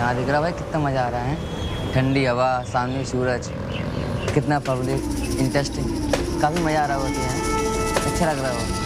यहाँ दिख रहा भाई कितना मज़ा आ रहा है, ठंडी हवा, सामने सूरज, कितना पब्लिक, इंटरेस्टिंग, काफ़ी मज़ा आ रहा होती है, अच्छा लग रहा है।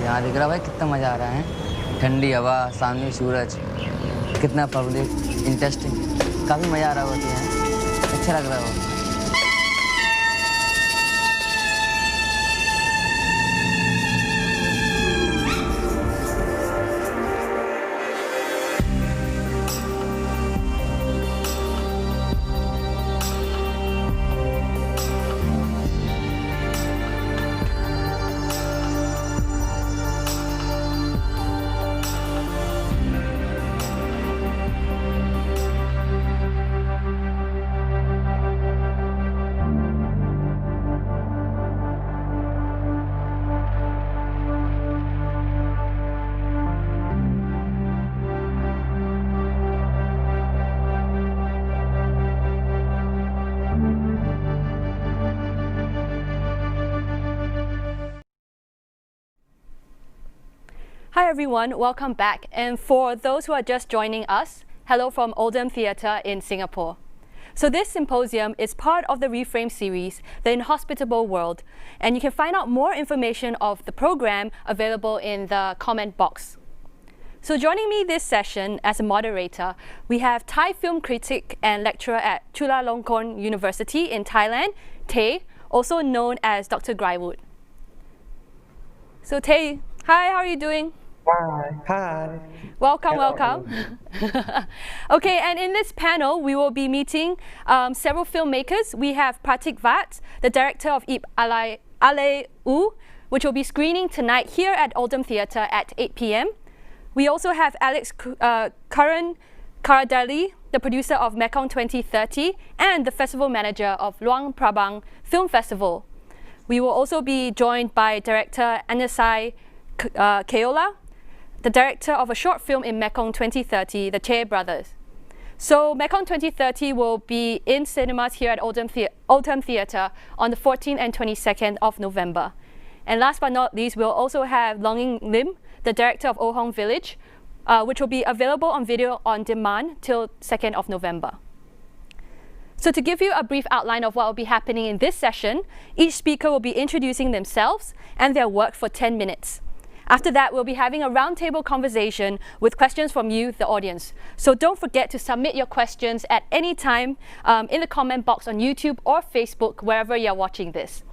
यहाँ दिख रहा भाई कितना मज़ा आ रहा है, ठंडी हवा, सामने सूरज, कितना पब्लिक, इंटरेस्टिंग, काफ़ी मज़ा आ रहा होती है, अच्छा लग रहा है। Hi everyone, welcome back. And for those who are just joining us, hello from Oldham Theatre in Singapore. So this symposium is part of the Reframe series, The Inhospitable World, and you can find out more information of the program available in the comment box. So joining me this session as a moderator, we have Thai film critic and lecturer at Chulalongkorn University in Thailand, Tay, also known as Dr. Grywood. So Tay, hi, how are you doing? Hi. Welcome, Hello. welcome. Okay, and in this panel, we will be meeting several filmmakers. We have Prateek Vats, the director of Eeb Allay Ooo, which will be screening tonight here at Oldham Theatre at 8 p.m. We also have Curran-Cardarelli, the producer of Mekong 2030 and the festival manager of Luang Prabang Film Festival. We will also be joined by director Anasai Keola, the director of a short film in Mekong 2030, The Che Brothers. So Mekong 2030 will be in cinemas here at Oldham Theatre on the 14th and 22nd of November. And last but not least, we'll also have Longing Lim, the director of Oh Hong Village, which will be available on video on demand till 2nd of November. So to give you a brief outline of what will be happening in this session, each speaker will be introducing themselves and their work for 10 minutes. After that, we'll be having a roundtable conversation with questions from you, the audience. So don't forget to submit your questions at any time in the comment box on YouTube or Facebook, wherever you're watching this.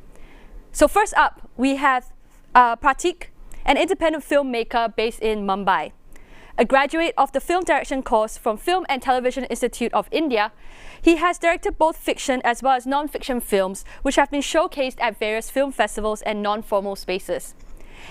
So first up, we have Prateek, an independent filmmaker based in Mumbai. A graduate of the film direction course from Film and Television Institute of India, he has directed both fiction as well as non-fiction films, which have been showcased at various film festivals and non-formal spaces.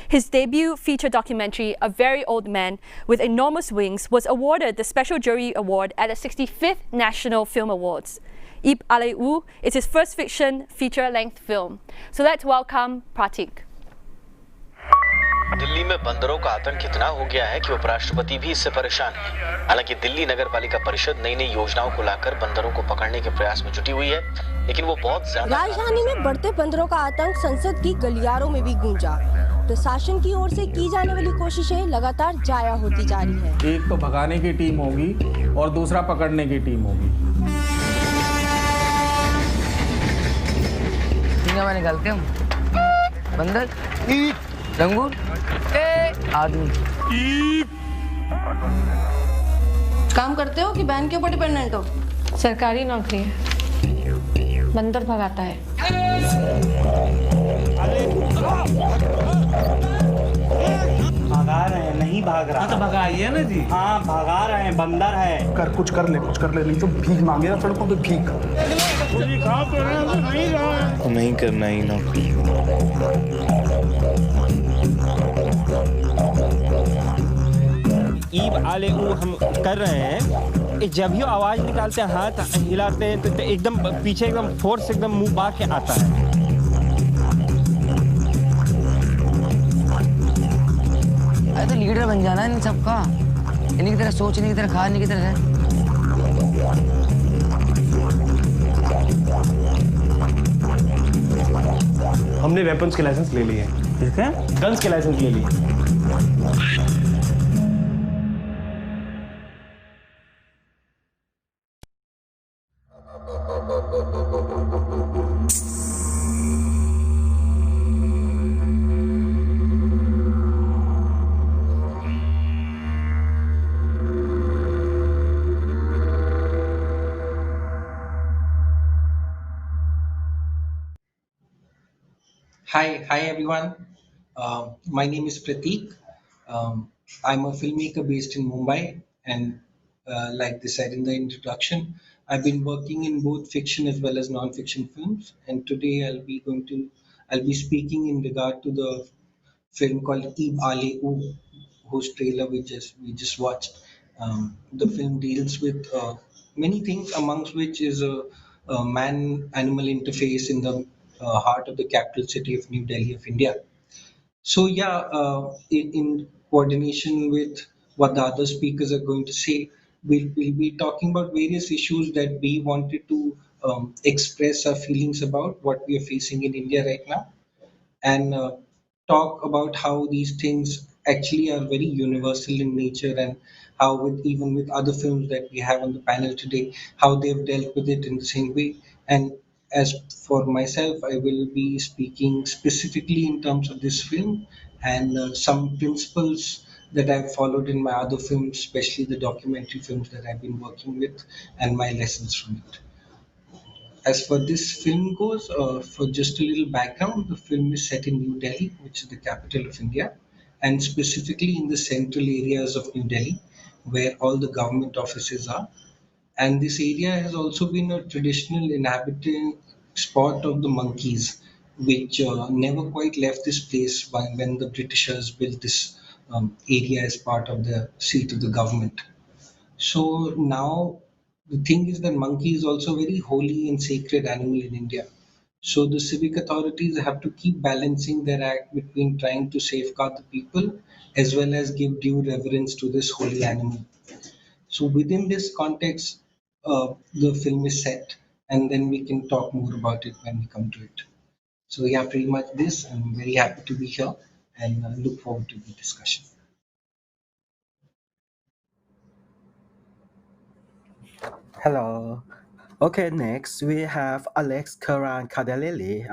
His debut feature documentary, A Very Old Man with Enormous Wings, was awarded the Special Jury Award at the 65th National Film Awards. Eeb Allay Ooo is his first fiction feature-length film. So let's welcome Prateek. Delhi में बंदरों का आतंक इतना हो गया है कि उपराष्ट्रपति भी इससे परेशान है। हालांकि दिल्ली नगर पालिका परिषद नई नई योजनाओं को लाकर बंदरों को पकड़ने के प्रयास में जुटी हुई है, लेकिन वो बहुत ज्यादा। राजधानी में बढ़ते बंदरों का आतंक संसद की गलियारों में भी गूंजा। प्रशासन की ओर से की जाने वाली कोशिशें लगातार जाया होती जा रही है। एक तो भगाने की टीम होगी और दूसरा पकड़ने की टीम होगी। में निकालते हम बंदर, लंगूर, आदमी। काम करते हो कि बैन के ऊपर डिपेंडेंट हो? सरकारी नौकरी है, बंदर भगाता है। भगा रहे हैं, नहीं भाग रहा। तो भगाइए ना जी। हाँ भगा रहे हैं, बंदर है। कुछ कर ले नहीं तो भीख मांगेगा सड़कों पे भीख। नहीं करना ही नौकरी। ईब आले ऊ हम कर रहे हैं। जब भी आवाज निकालते हैं, हाथ हिलाते हैं तो एकदम पीछे एकदम फोर्स एकदम मुंह बांध के आता है। अरे तो लीडर बन जाना इन सबका, इन्हीं की तरह सोच, इन्हीं की तरह खा, इन्हीं की तरह है। हमने वेपन्स के लाइसेंस ले लिए, ठीक है? गन्स के लाइसेंस ले लिए। Hi everyone. My name is Prateek. I'm a filmmaker based in Mumbai, and like they said in the introduction, I've been working in both fiction as well as non-fiction films. And today I'll be speaking in regard to the film called Eeb Allay Ooo, whose trailer we just watched. The film deals with many things, amongst which is a man-animal interface in the heart of the capital city of New Delhi of India. So yeah, in coordination with what the other speakers are going to say, we'll be talking about various issues that we wanted to express our feelings about what we are facing in India right now, and talk about how these things actually are very universal in nature, and how even with other films that we have on the panel today, how they've dealt with it in the same way. And as for myself, I will be speaking specifically in terms of this film, and some principles that I've followed in my other films, especially the documentary films that I've been working with, and my lessons from it. As for this film goes, for just a little background, the film is set in New Delhi, which is the capital of India, and specifically in the central areas of New Delhi, where all the government offices are. And this area has also been a traditional inhabiting spot of the monkeys, which never quite left this place when the Britishers built this area as part of the seat of the government. So now the thing is that monkey is also a very holy and sacred animal in India. So the civic authorities have to keep balancing their act between trying to safeguard the people as well as give due reverence to this holy animal. So within this context, the film is set, and then we can talk more about it when we come to it. So yeah, pretty much this. I'm very happy to be here, and look forward to the discussion. Hello. Okay, next we have Alex Curran-Cardarelli.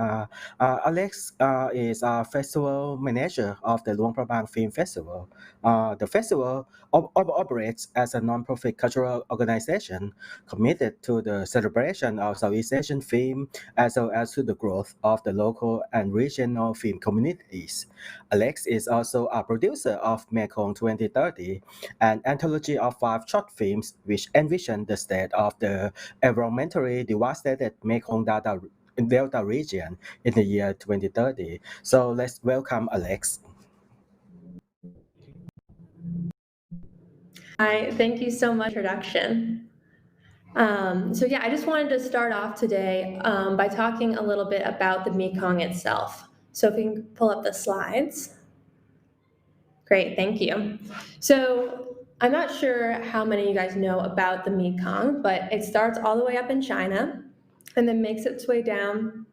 Alex is a festival manager of the Luang Prabang Film Festival. The festival operates as a non-profit cultural organization committed to the celebration of Southeast Asian film as well as to the growth of the local and regional film communities. Alex is also a producer of Mekong 2030, an anthology of 5 short films which envision the state of the environmentally devastated Mekong Delta region in the year 2030. So let's welcome Alex. Hi, thank you so much for the introduction. So yeah, I just wanted to start off today by talking a little bit about the Mekong itself. So if we can pull up the slides. Great, thank you. So I'm not sure how many of you guys know about the Mekong, but it starts all the way up in China and then makes its way down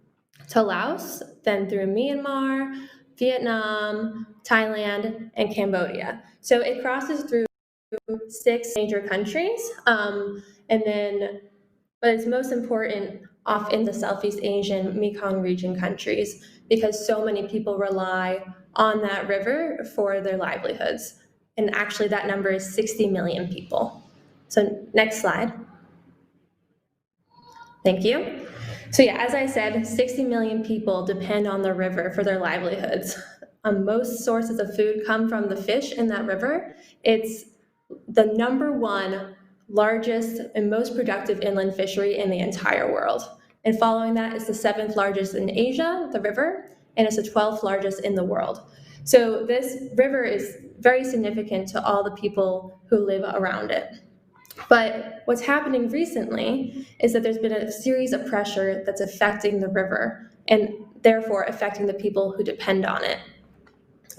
to Laos, then through Myanmar, Vietnam, Thailand, and Cambodia. So it crosses through 6 major countries, and then, but it's most important off in the Southeast Asian Mekong region countries because so many people rely on that river for their livelihoods. And actually that number is 60 million people. So next slide. Thank you. So yeah, as I said, 60 million people depend on the river for their livelihoods. Most sources of food come from the fish in that river. It's the #1 largest and most productive inland fishery in the entire world. And following that is the 7th largest in Asia, the river, and it's the 12th largest in the world. So this river is very significant to all the people who live around it. But what's happening recently is that there's been a series of pressure that's affecting the river and therefore affecting the people who depend on it.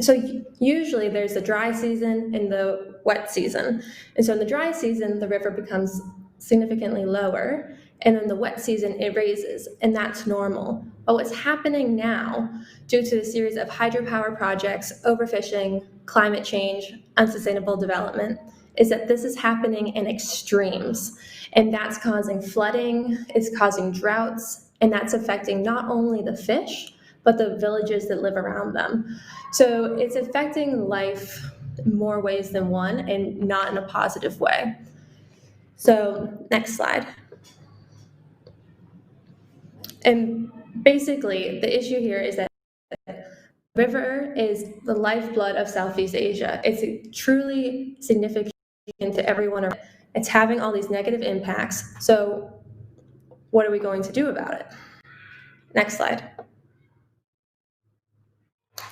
So usually there's a dry season and the wet season. And so in the dry season, the river becomes significantly lower, and in the wet season, it raises, and that's normal. But what's happening now, due to a series of hydropower projects, overfishing, climate change, unsustainable development, is that this is happening in extremes. And that's causing flooding, it's causing droughts, and that's affecting not only the fish, but the villages that live around them. So it's affecting life in more ways than one and not in a positive way. So next slide. And basically the issue here is that the river is the lifeblood of Southeast Asia. It's truly significant to everyone around it. It's having all these negative impacts. So what are we going to do about it? Next slide.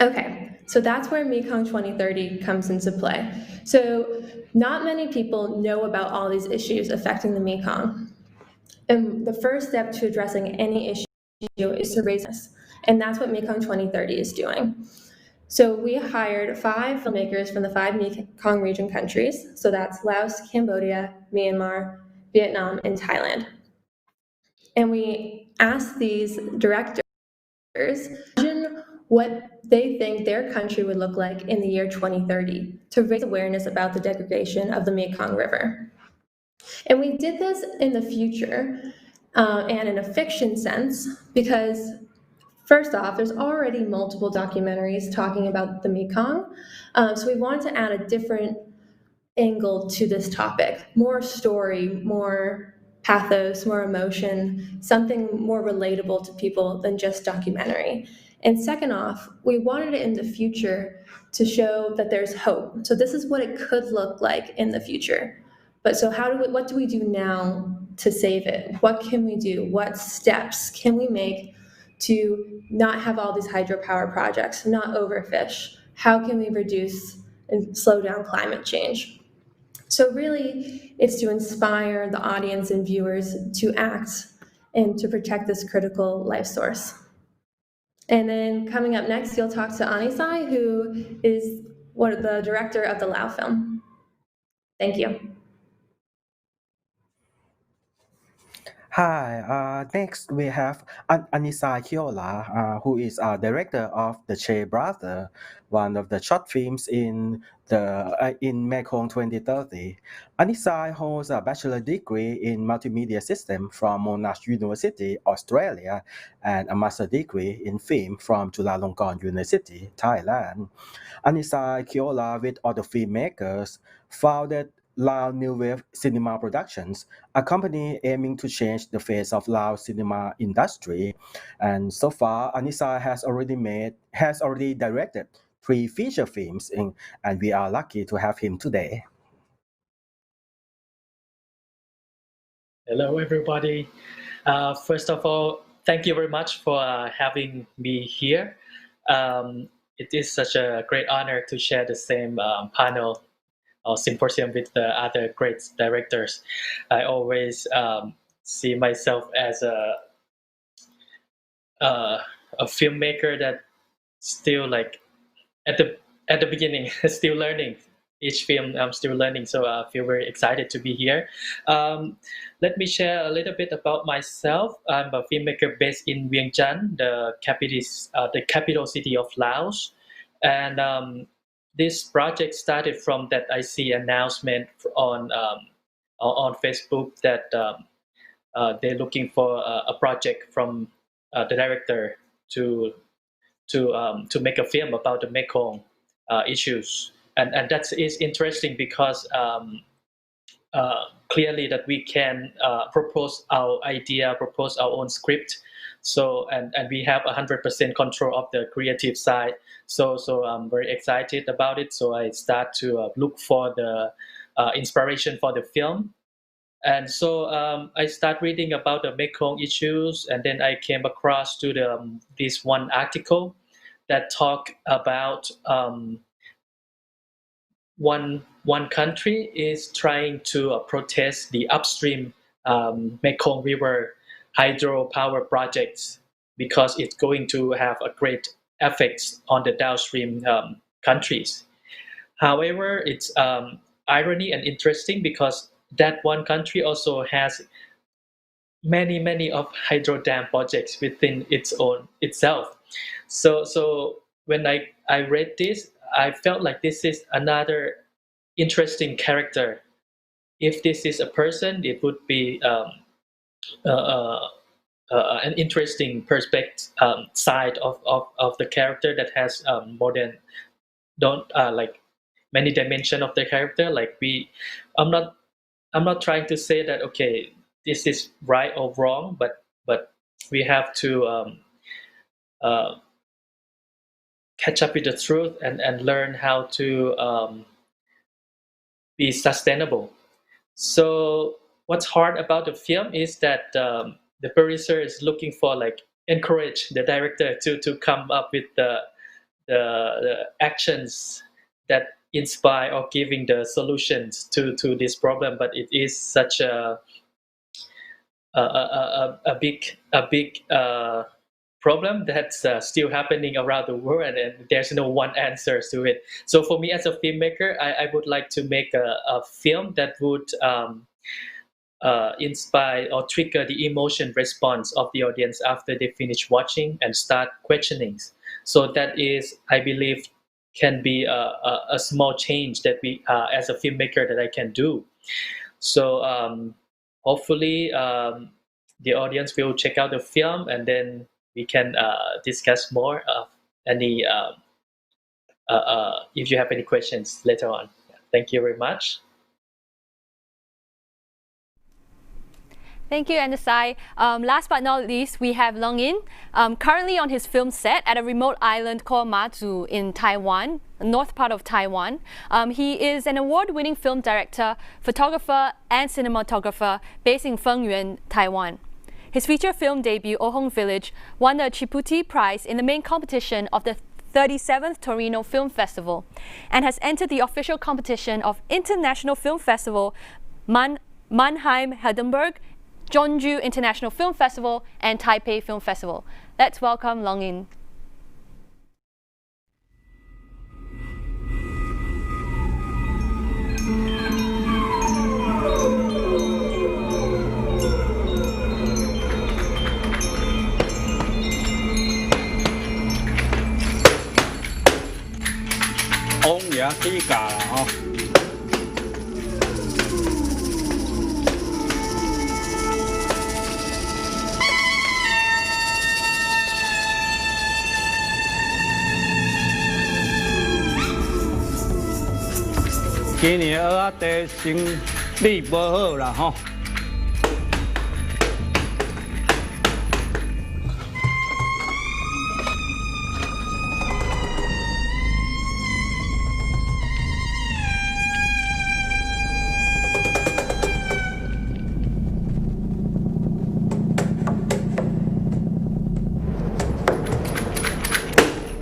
Okay, so that's where Mekong 2030 comes into play. So not many people know about all these issues affecting the Mekong. And the first step to addressing any issue is to raise this. And that's what Mekong 2030 is doing. So we hired 5 filmmakers from the 5 Mekong region countries. So that's Laos, Cambodia, Myanmar, Vietnam, and Thailand. And we asked these directors what they think their country would look like in the year 2030 to raise awareness about the degradation of the Mekong River. And we did this in the future and in a fiction sense because, first off, there's already multiple documentaries talking about the Mekong, so we wanted to add a different angle to this topic, more story, more pathos, more emotion, something more relatable to people than just documentary. And second off, we wanted it in the future to show that there's hope. So this is what it could look like in the future. But so what do we do now to save it? What can we do? What steps can we make to not have all these hydropower projects, not overfish? How can we reduce and slow down climate change? So really, it's to inspire the audience and viewers to act and to protect this critical life source. And then coming up next, you'll talk to Anisai, who is the director of the Lao film. Thank you. Hi, next we have Anisa Kiola, who is director of The Che Brother, one of the short films in Mekong 2030. Anisa holds a bachelor degree in multimedia system from Monash University, Australia, and a master degree in film from Chulalongkorn University, Thailand. Anisa Kiola, with other filmmakers, founded Lao New Wave Cinema Productions, a company aiming to change the face of Lao cinema industry. And so far, Anisa has already directed 3 feature films, and we are lucky to have him today. Hello, everybody. First of all, thank you very much for having me here. It is such a great honor to share the same panel or symposium with the other great directors. I always see myself as a filmmaker that still like at the at the beginning, still learning. Each film I'm still learning, so I feel very excited to be here. Let me share a little bit about myself. I'm a filmmaker based in Vientiane, the capital city of Laos, and this project started from that I see announcement on Facebook that they're looking for a project from the director to make a film about the Mekong issues, and that is interesting because clearly that we can propose our idea, propose our own script, so and we have 100% control of the creative side. So I'm very excited about it. So I start to look for the inspiration for the film. And so I start reading about the Mekong issues, and then I came across to this one article that talk about one country is trying to protest the upstream Mekong River hydropower projects because it's going to have a great effects on the downstream countries. However, it's irony and interesting because that one country also has many of hydro dam projects within itself. So when I read this, I felt like this is another interesting character. If this is a person, it would be an interesting perspective side of the character that has more than like many dimension of the character. Like I'm not trying to say that okay, this is right or wrong, but we have to catch up with the truth and learn how to be sustainable. So what's hard about the film is that the producer is looking for like encourage the director to come up with the actions that inspire or giving the solutions to this problem, but it is such a big problem that's still happening around the world, and there's no one answer to it. So for me as a filmmaker, I would like to make a film that would inspire or trigger the emotion response of the audience after they finish watching and start questioning. So that is, I believe, can be a small change that we as a filmmaker that I can do. So hopefully the audience will check out the film, and then we can discuss more of any if you have any questions later on. Thank you very much. Thank you, Anasai. Last but not least, we have Long In, currently on his film set at a remote island called Matsu in Taiwan, north part of Taiwan. He is an award-winning film director, photographer, and cinematographer based in Fengyuan, Taiwan. His feature film debut, Ohong Village, won the Chiputi Prize in the main competition of the 37th Torino Film Festival and has entered the official competition of International Film Festival, Mannheim-Heidelberg, Jeonju International Film Festival, and Taipei Film Festival. Let's welcome Long In. Ông dạ cái cà là không?今年蚵仔地生理无好啦吼。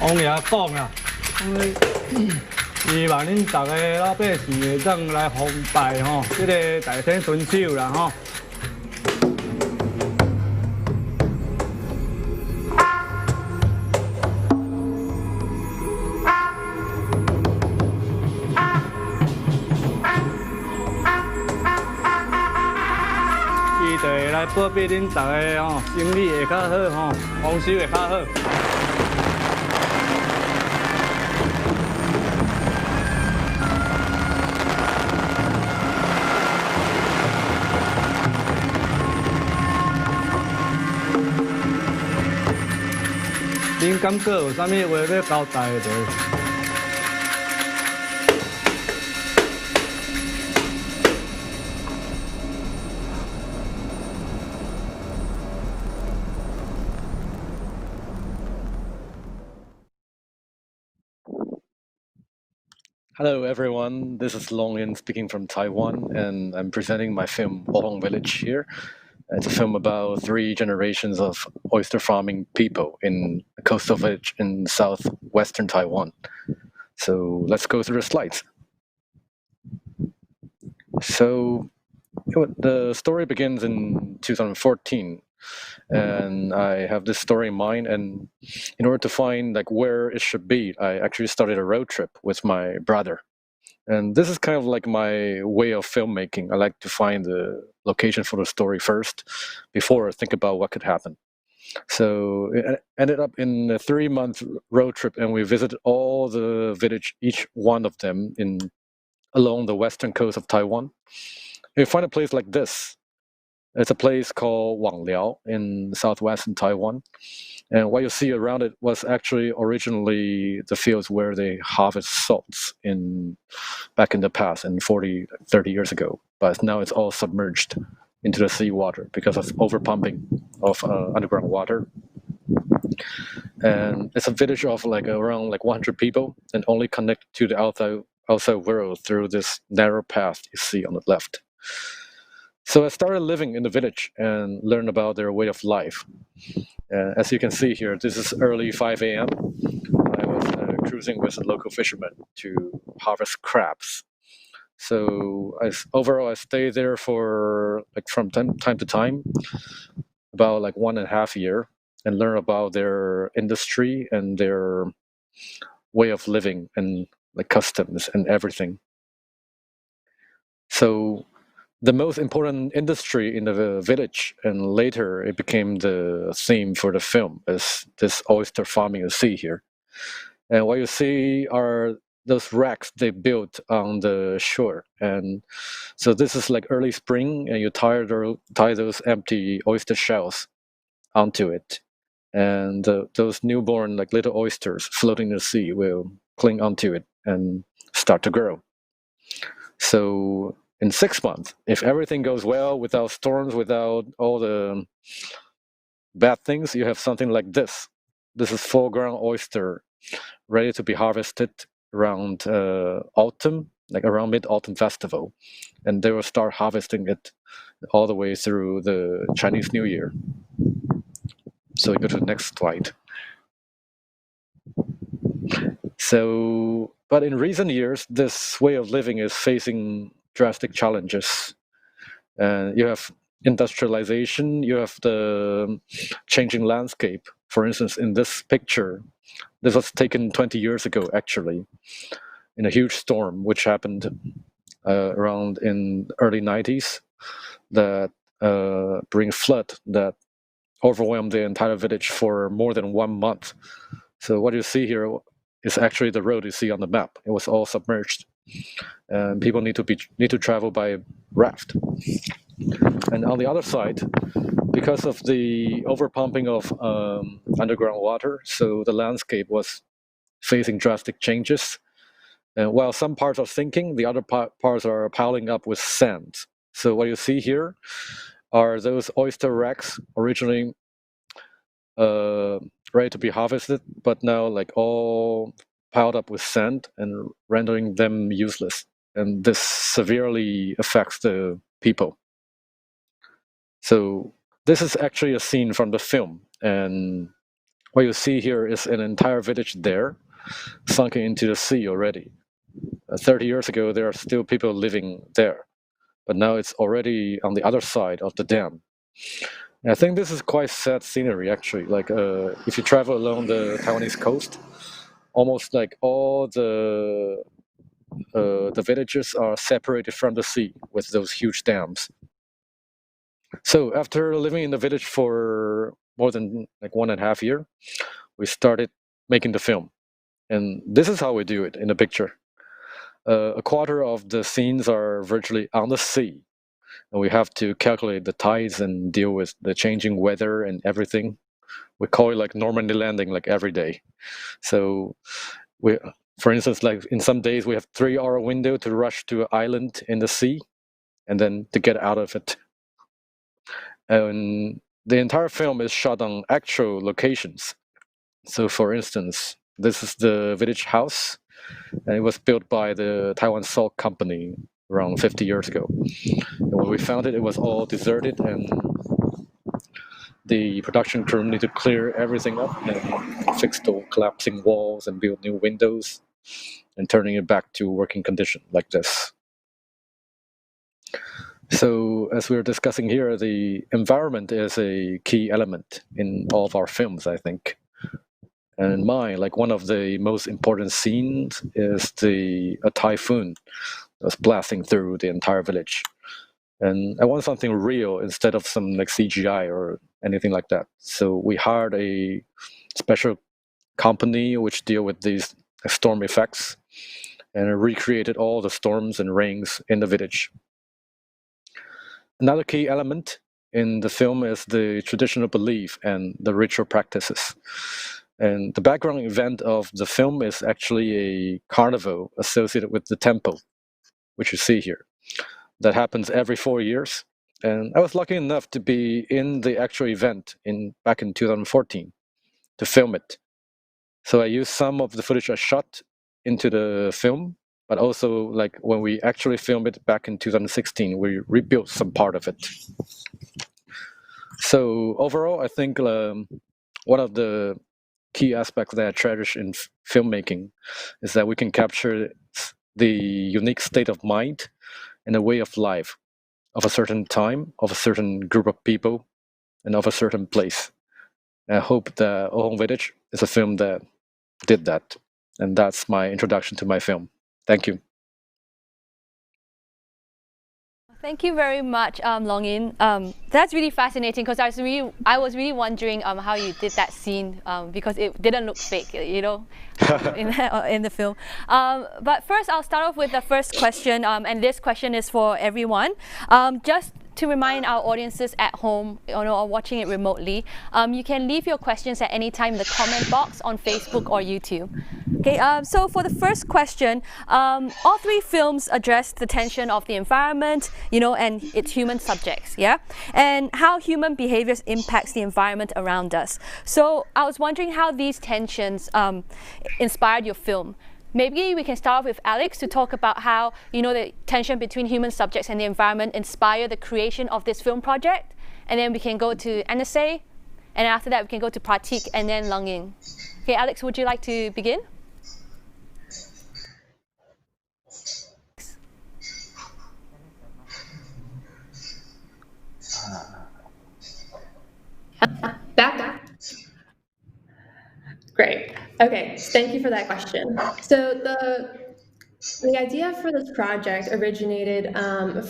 王爷讲啦，希望恁大家老百姓会当来奉拜吼，这个大天遵守啦吼。好俾恁大家吼，生意会较好吼，丰收会较好。恁感觉有啥物话要交代的？ Hello everyone, this is Long Yin speaking from Taiwan, and I'm presenting my film Wolong Village here. It's a film about 3 generations of oyster farming people in a coastal village in southwestern Taiwan. So let's go through the slides. So the story begins in 2014, and I have this story in mind, and in order to find like where it should be, I actually started a road trip with my brother. And this is kind of like my way of filmmaking. I like to find the location for the story first before I think about what could happen. So it ended up in a 3-month road trip, and we visited all the village, each one of them along the western coast of Taiwan. You find a place like this. It's a place called Wangliao in southwestern Taiwan. And what you see around it was actually originally the fields where they harvest salts back in the past, in 40, 30 years ago. But now it's all submerged into the seawater because of overpumping of underground water. And it's a village of around 100 people, and only connect to the outside world through this narrow path you see on the left. So I started living in the village and learned about their way of life. As you can see here, this is early 5 a.m. I was cruising with a local fisherman to harvest crabs. So overall, I stayed there for from time to time, about 1.5 years, and learn about their industry and their way of living and customs and everything. So the most important industry in the village, and later it became the theme for the film, is this oyster farming you see here. And what you see are those racks they built on the shore. And so this is early spring, and you tie those empty oyster shells onto it. And those newborn little oysters floating in the sea will cling onto it and start to grow. So in 6 months, if everything goes well, without storms, without all the bad things, you have something like this. This is full-grown oyster, ready to be harvested around autumn, around Mid-Autumn Festival. And they will start harvesting it all the way through the Chinese New Year. So we go to the next slide. So, but in recent years, this way of living is facing drastic challenges. You have industrialization, you have the changing landscape. For instance, in this picture, this was taken 20 years ago, actually, in a huge storm, which happened around in early 90s, that bring flood that overwhelmed the entire village for more than 1 month. So what you see here is actually the road you see on the map. It was all submerged, and people need to travel by raft. And on the other side, because of the overpumping of underground water, so the landscape was facing drastic changes. And while some parts are sinking, the other parts are piling up with sand. So what you see here are those oyster racks originally ready to be harvested, but now all piled up with sand and rendering them useless. And this severely affects the people. So this is actually a scene from the film, and what you see here is an entire village there, sunken into the sea already. 30 years ago, there are still people living there, but now it's already on the other side of the dam. And I think this is quite sad scenery, actually. If you travel along the Taiwanese coast, almost all the villages are separated from the sea with those huge dams. So after living in the village for more than like 1.5 years, we started making the film. And this is how we do it in the picture. A quarter of the scenes are virtually on the sea. And we have to calculate the tides and deal with the changing weather and everything. We call it like Normandy landing, like every day. So we, for instance, like in some days we have 3-hour window to rush to an island in the sea and then to get out of it. And the entire film is shot on actual locations. So for instance, this is the village house, and it was built by the Taiwan Salt Company around 50 years ago. And when we found it, it was all deserted, and the production crew needed to clear everything up and fix the collapsing walls and build new windows and turning it back to working condition like this. So as we were discussing here, the environment is a key element in all of our films, I think. And in mine, like one of the most important scenes is a typhoon that's blasting through the entire village. And I want something real instead of some like CGI or anything like that. So we hired a special company which deal with these storm effects and recreated all the storms and rains in the village. Another key element in the film is the traditional belief and the ritual practices. And the background event of the film is actually a carnival associated with the temple, which you see here. That happens every 4 years. And I was lucky enough to be in the actual event back in 2014 to film it. So I used some of the footage I shot into the film, but also like when we actually filmed it back in 2016, we rebuilt some part of it. So overall, I think one of the key aspects that I cherish in filmmaking is that we can capture the unique state of mind and a way of life of a certain time, of a certain group of people, and of a certain place. And I hope that Ohong Village is a film that did that. And that's my introduction to my film. Thank you. Thank you very much, Long In. That's really fascinating because I was really wondering how you did that scene because it didn't look fake, you know, in the film. But first, I'll start off with the first question, and this question is for everyone. Just to remind our audiences at home, or watching it remotely, you can leave your questions at any time in the comment box on Facebook or YouTube. Okay, so for the first question, all three films address the tension of the environment, and its human subjects, and how human behaviors impacts the environment around us. So I was wondering how these tensions inspired your film. Maybe we can start off with Alex to talk about how, the tension between human subjects and the environment inspired the creation of this film project. And then we can go to NSA, and after that we can go to Prateek and then Long In. Okay, Alex, would you like to begin? Back. Great. Okay, thank you for that question. So the idea for this project originated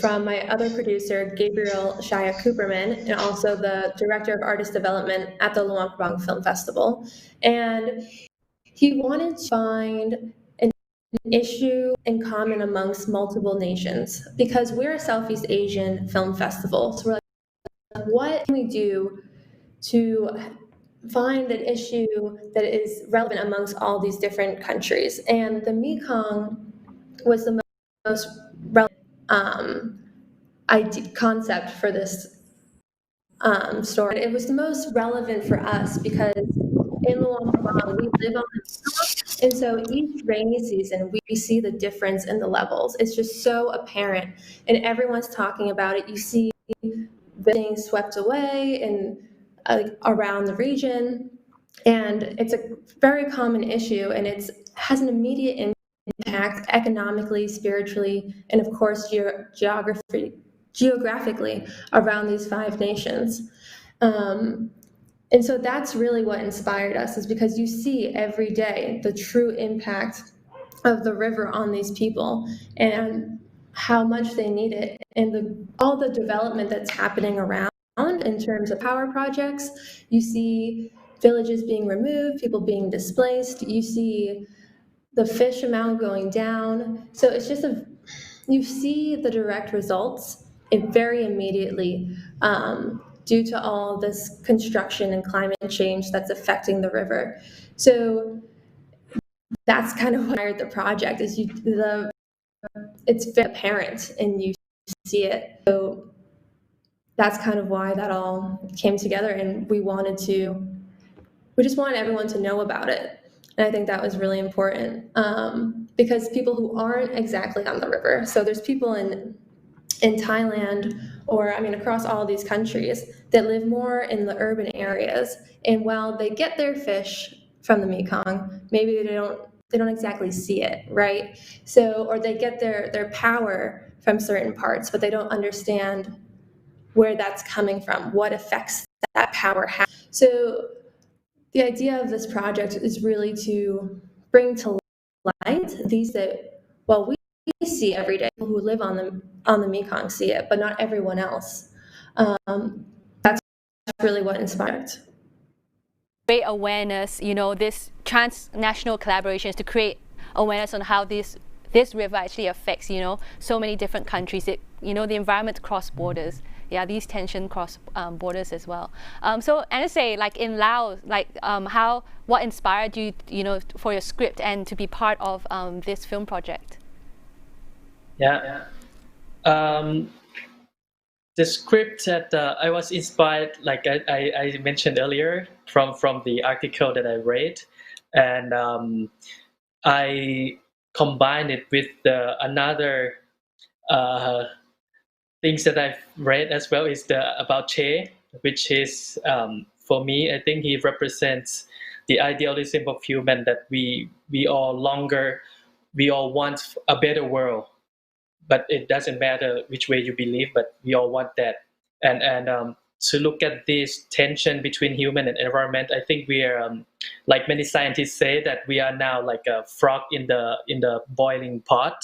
from my other producer, Gabriel Shaya Cooperman, and also the director of artist development at the Luang Prabang Film Festival. And he wanted to find an issue in common amongst multiple nations because we're a Southeast Asian film festival. So we're like, what can we do to find an issue that is relevant amongst all these different countries? And the Mekong was the most relevant concept for this story. It was the most relevant for us because in Luang Prabang, we live on the coast, and so each rainy season, we see the difference in the levels. It's just so apparent, and everyone's talking about it. You see things swept away and around the region, and it's a very common issue, and it has an immediate impact economically, spiritually, and of course geographically around these 5 nations. And so that's really what inspired us, is because you see every day the true impact of the river on these people and how much they need it, and all the development that's happening around in terms of power projects. You see villages being removed, people being displaced. You see the fish amount going down. So it's just you see the direct results very immediately due to all this construction and climate change that's affecting the river. So that's kind of what inspired the project. It's very apparent and you see it. So that's kind of why that all came together, and we just wanted everyone to know about it. And I think that was really important because people who aren't exactly on the river, so there's people in Thailand or across all these countries that live more in the urban areas, and while they get their fish from the Mekong, maybe they don't exactly see it, right? So, or they get their power from certain parts, but they don't understand where that's coming from, what effects that power has. So the idea of this project is really to bring to light these that, well, we see every day. People who live on the Mekong see it, but not everyone else. That's really what inspired. Create awareness, this transnational collaborations to create awareness on how this river actually affects, so many different countries. The environment cross borders. Yeah, these tensions cross borders as well. So, Anasay, like in Laos, what inspired you, for your script and to be part of this film project? Yeah. The script that I was inspired, like I mentioned earlier, from the article that I read, and I combined it with another things that I've read as well is about Che, which is for me, I think he represents the idealism of human, that we all want a better world, but it doesn't matter which way you believe, but we all want that. And to look at this tension between human and environment, I think we are, like many scientists say, that we are now like a frog in the boiling pot,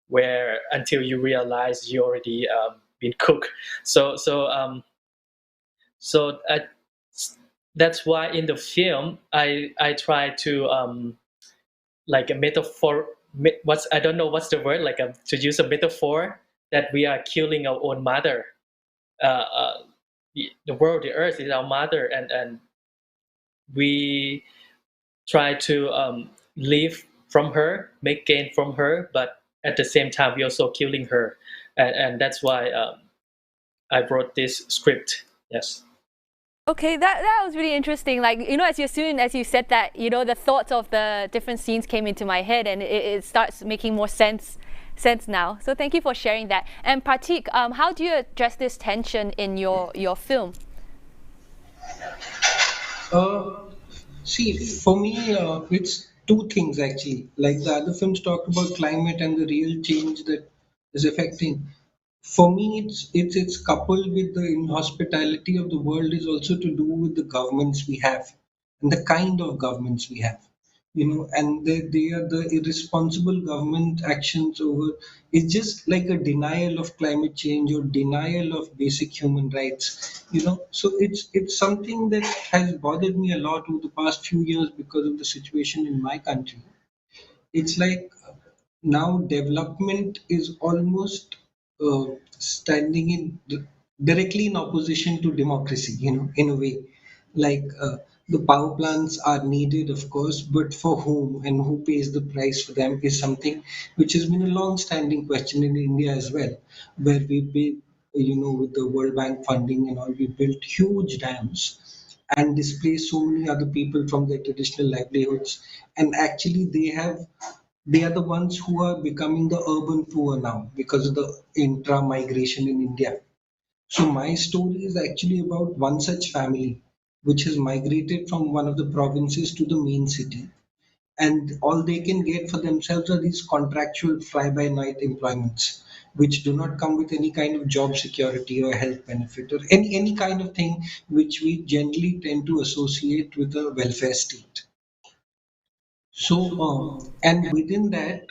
where until you realize you already been cooked. So that's why in the film I try to like a metaphor. I don't know what's the word, like to use a metaphor that we are killing our own mother. The world, the earth is our mother, and we try to live from her, make gain from her, but at the same time we're also killing her, and that's why I wrote this script. Yes. Okay, that was really interesting. Like, as soon as you said that, the thoughts of the different scenes came into my head, and it starts making more sense now. So thank you for sharing that. And Prateek, how do you address this tension in your film? See, for me, it's two things actually. Like the other films talked about climate and the real change that is affecting. For me, it's coupled with the inhospitality of the world is also to do with the governments we have and the kind of governments we have. And they are the irresponsible government actions over. It's just like a denial of climate change or denial of basic human rights. So it's something that has bothered me a lot over the past few years because of the situation in my country. It's like now development is almost standing directly in opposition to democracy, in a way. Like the power plants are needed, of course, but for whom and who pays the price for them is something which has been a long-standing question in India as well, where we built, with the World Bank funding and all, we built huge dams and displaced so many other people from their traditional livelihoods. And actually, they are the ones who are becoming the urban poor now because of the intra migration in India. So my story is actually about one such family which has migrated from one of the provinces to the main city, and all they can get for themselves are these contractual fly by night employments which do not come with any kind of job security or health benefit or any kind of thing which we generally tend to associate with a welfare state. So, and within that,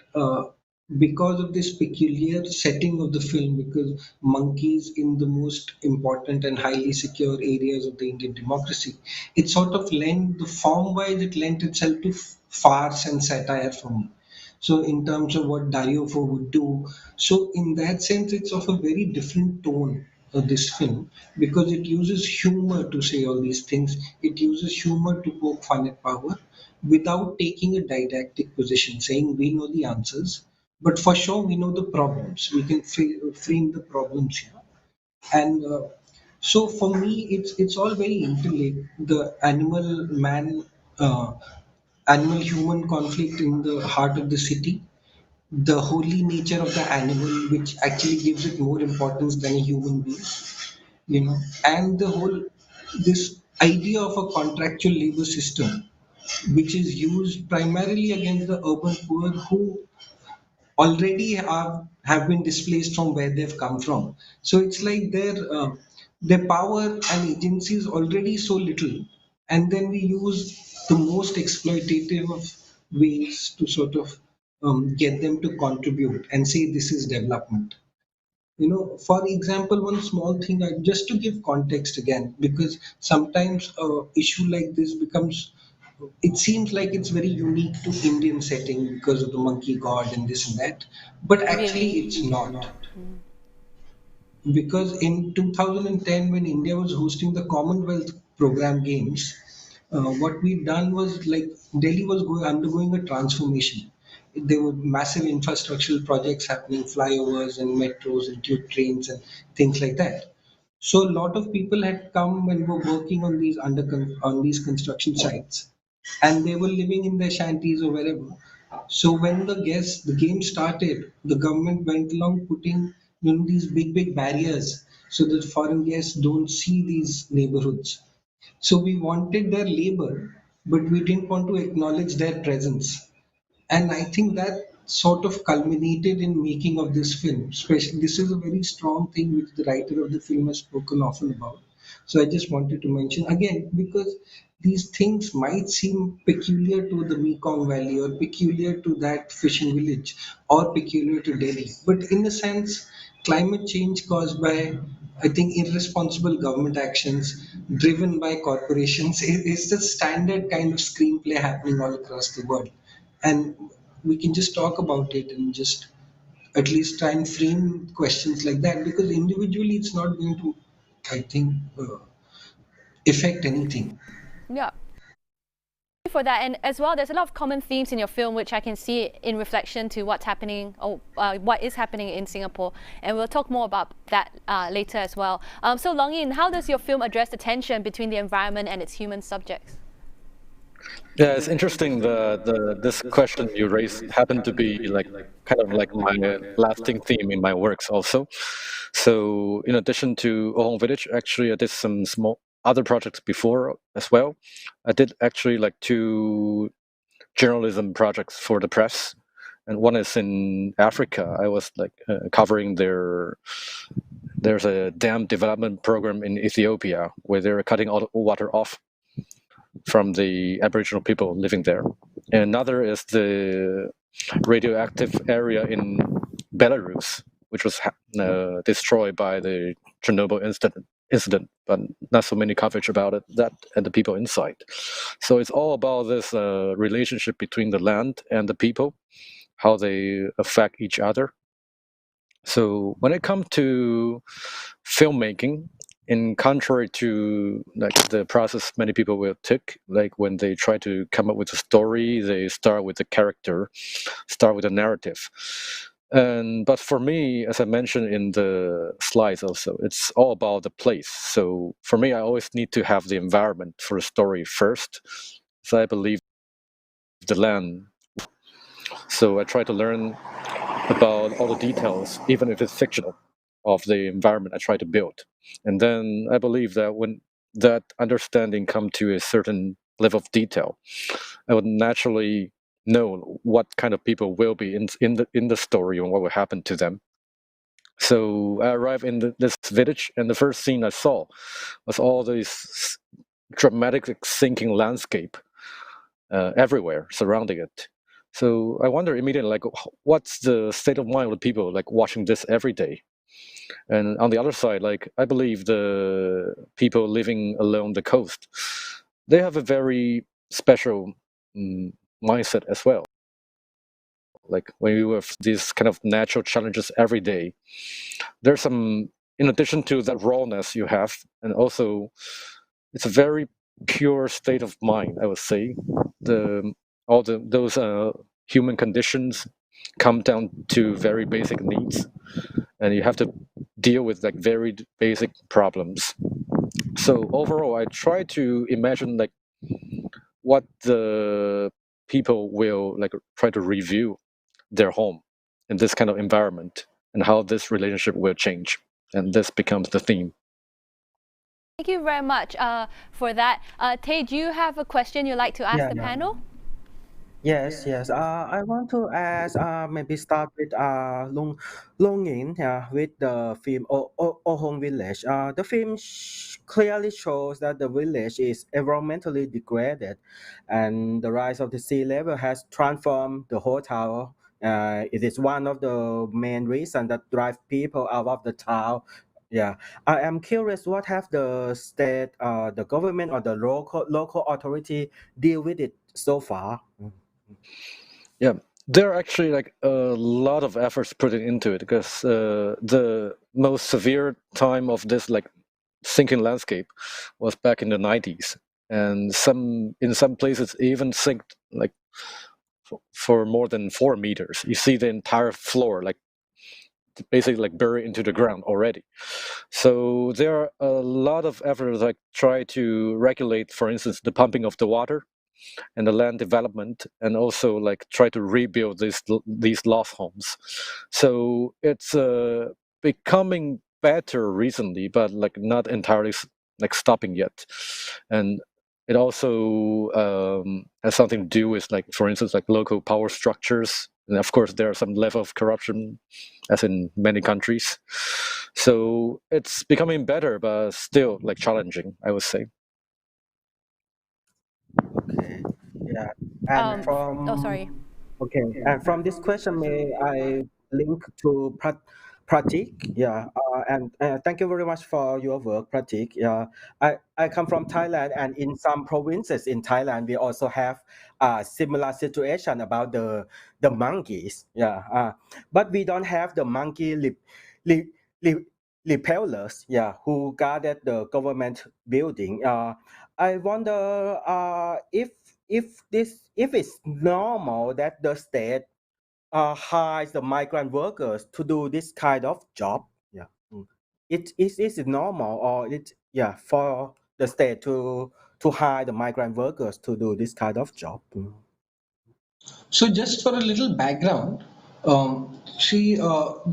because of this peculiar setting of the film, because monkeys in the most important and highly secure areas of the Indian democracy, it sort of lent the form wise, it lent itself to farce and satire for me. So in terms of what Diofo would do, so in that sense, it's of a very different tone of this film because it uses humor to say all these things. It uses humor to poke fun at power without taking a didactic position, saying we know the answers, but for sure we know the problems. We can frame the problems here, and so for me, it's all very interlinked. The animal man. Animal human conflict in the heart of the city, the holy nature of the animal, which actually gives it more importance than a human being, and the whole this idea of a contractual labor system, which is used primarily against the urban poor who already have been displaced from where they've come from. So it's like their power and agency is already so little, and then we use the most exploitative of ways to sort of get them to contribute and say this is development. For example, one small thing, just to give context again, because sometimes a issue like this becomes, it seems like it's very unique to Indian setting because of the monkey god and this and that, but actually Really? it's not. Because in 2010, when India was hosting the Commonwealth Program Games, what we done was like Delhi was undergoing a transformation. There were massive infrastructural projects happening, flyovers and metros and tube trains and things like that. So a lot of people had come and were working on on these construction sites, and they were living in their shanties or wherever. So when the game started, the government went along putting these big barriers so that foreign guests don't see these neighborhoods. So we wanted their labor, but we didn't want to acknowledge their presence. And I think that sort of culminated in making of this film. Especially, this is a very strong thing which the writer of the film has spoken often about. So I just wanted to mention again because these things might seem peculiar to the Mekong Valley or peculiar to that fishing village or peculiar to Delhi, but in a sense, climate change caused by, I think, irresponsible government actions driven by corporations is the standard kind of screenplay happening all across the world, and we can just talk about it and just at least try and frame questions like that because individually it's not going to, I think, affect anything. Yeah. For that, and as well, there's a lot of common themes in your film which I can see in reflection to what's happening or what is happening in Singapore, and we'll talk more about that later as well. So Long Yin, how does your film address the tension between the environment and its human subjects? Yeah, it's interesting. This question you raised happened to be like kind of like my lasting theme in my works also. So in addition to Ohong Village, actually I did some small other projects before as well. I did actually like 2 journalism projects for the press, and one is in Africa. I was like covering there's a dam development program in Ethiopia where they're cutting all the water off from the Aboriginal people living there. And another is the radioactive area in Belarus, which was destroyed by the Chernobyl incident, but not so many coverage about it, that and the people inside. So it's all about this relationship between the land and the people, how they affect each other. So when it comes to filmmaking, in contrary to like the process many people will take, like when they try to come up with a story, they start with the character, start with a narrative. But for me, as I mentioned in the slides also, it's all about the place. So for me, I always need to have the environment for the story first. So I believe the land. So I try to learn about all the details, even if it's fictional, of the environment I try to build. And then I believe that when that understanding come to a certain level of detail, I would naturally know what kind of people will be in the story and what will happen to them. So I arrived in this village, and the first scene I saw was all this dramatic sinking landscape everywhere surrounding it. So I wonder immediately, like, what's the state of mind of people like watching this every day? And on the other side, like, I believe the people living along the coast, they have a very special mindset as well. Like when you have these kind of natural challenges every day, there's some, in addition to that rawness you have, and also it's a very pure state of mind, I would say. Those human conditions come down to very basic needs, and you have to deal with like very basic problems. So overall, I try to imagine like what the people will like try to review their home in this kind of environment, and how this relationship will change, and this becomes the theme. Thank you very much for that. Tay, do you have a question you'd like to ask the panel? Yes, yes. I want to ask, maybe start with Long In, with the film O Hong Village. The film clearly shows that the village is environmentally degraded, and the rise of the sea level has transformed the whole town. It is one of the main reasons that drive people out of the town. Yeah, I am curious. What have the state, the government, or the local authority deal with it so far? Yeah, there are actually like a lot of efforts put into it, because the most severe time of this like sinking landscape was back in the 90s, and in some places even sinked like for more than 4 meters. You see the entire floor like basically like buried into the ground already. So there are a lot of efforts like try to regulate, for instance, the pumping of the water and the land development, and also like try to rebuild these lost homes. So it's becoming better recently, but like not entirely like stopping yet. And it also has something to do with, like, for instance, like local power structures, and of course there are some level of corruption, as in many countries. So it's becoming better, but still like challenging, I would say. Okay. Yeah. And from Oh, sorry. Okay. And from this question, may I link to Prateek? Yeah. And thank you very much for your work, Prateek. Yeah. I come from Thailand, and in some provinces in Thailand, we also have a similar situation about the monkeys. Yeah. But we don't have the monkey lip, lip, repellers. Yeah. Who guarded the government building. I wonder if it's normal that the state hires the migrant workers to do this kind of job. Yeah. Is it normal, or it for the state to hire the migrant workers to do this kind of job? So just for a little background, she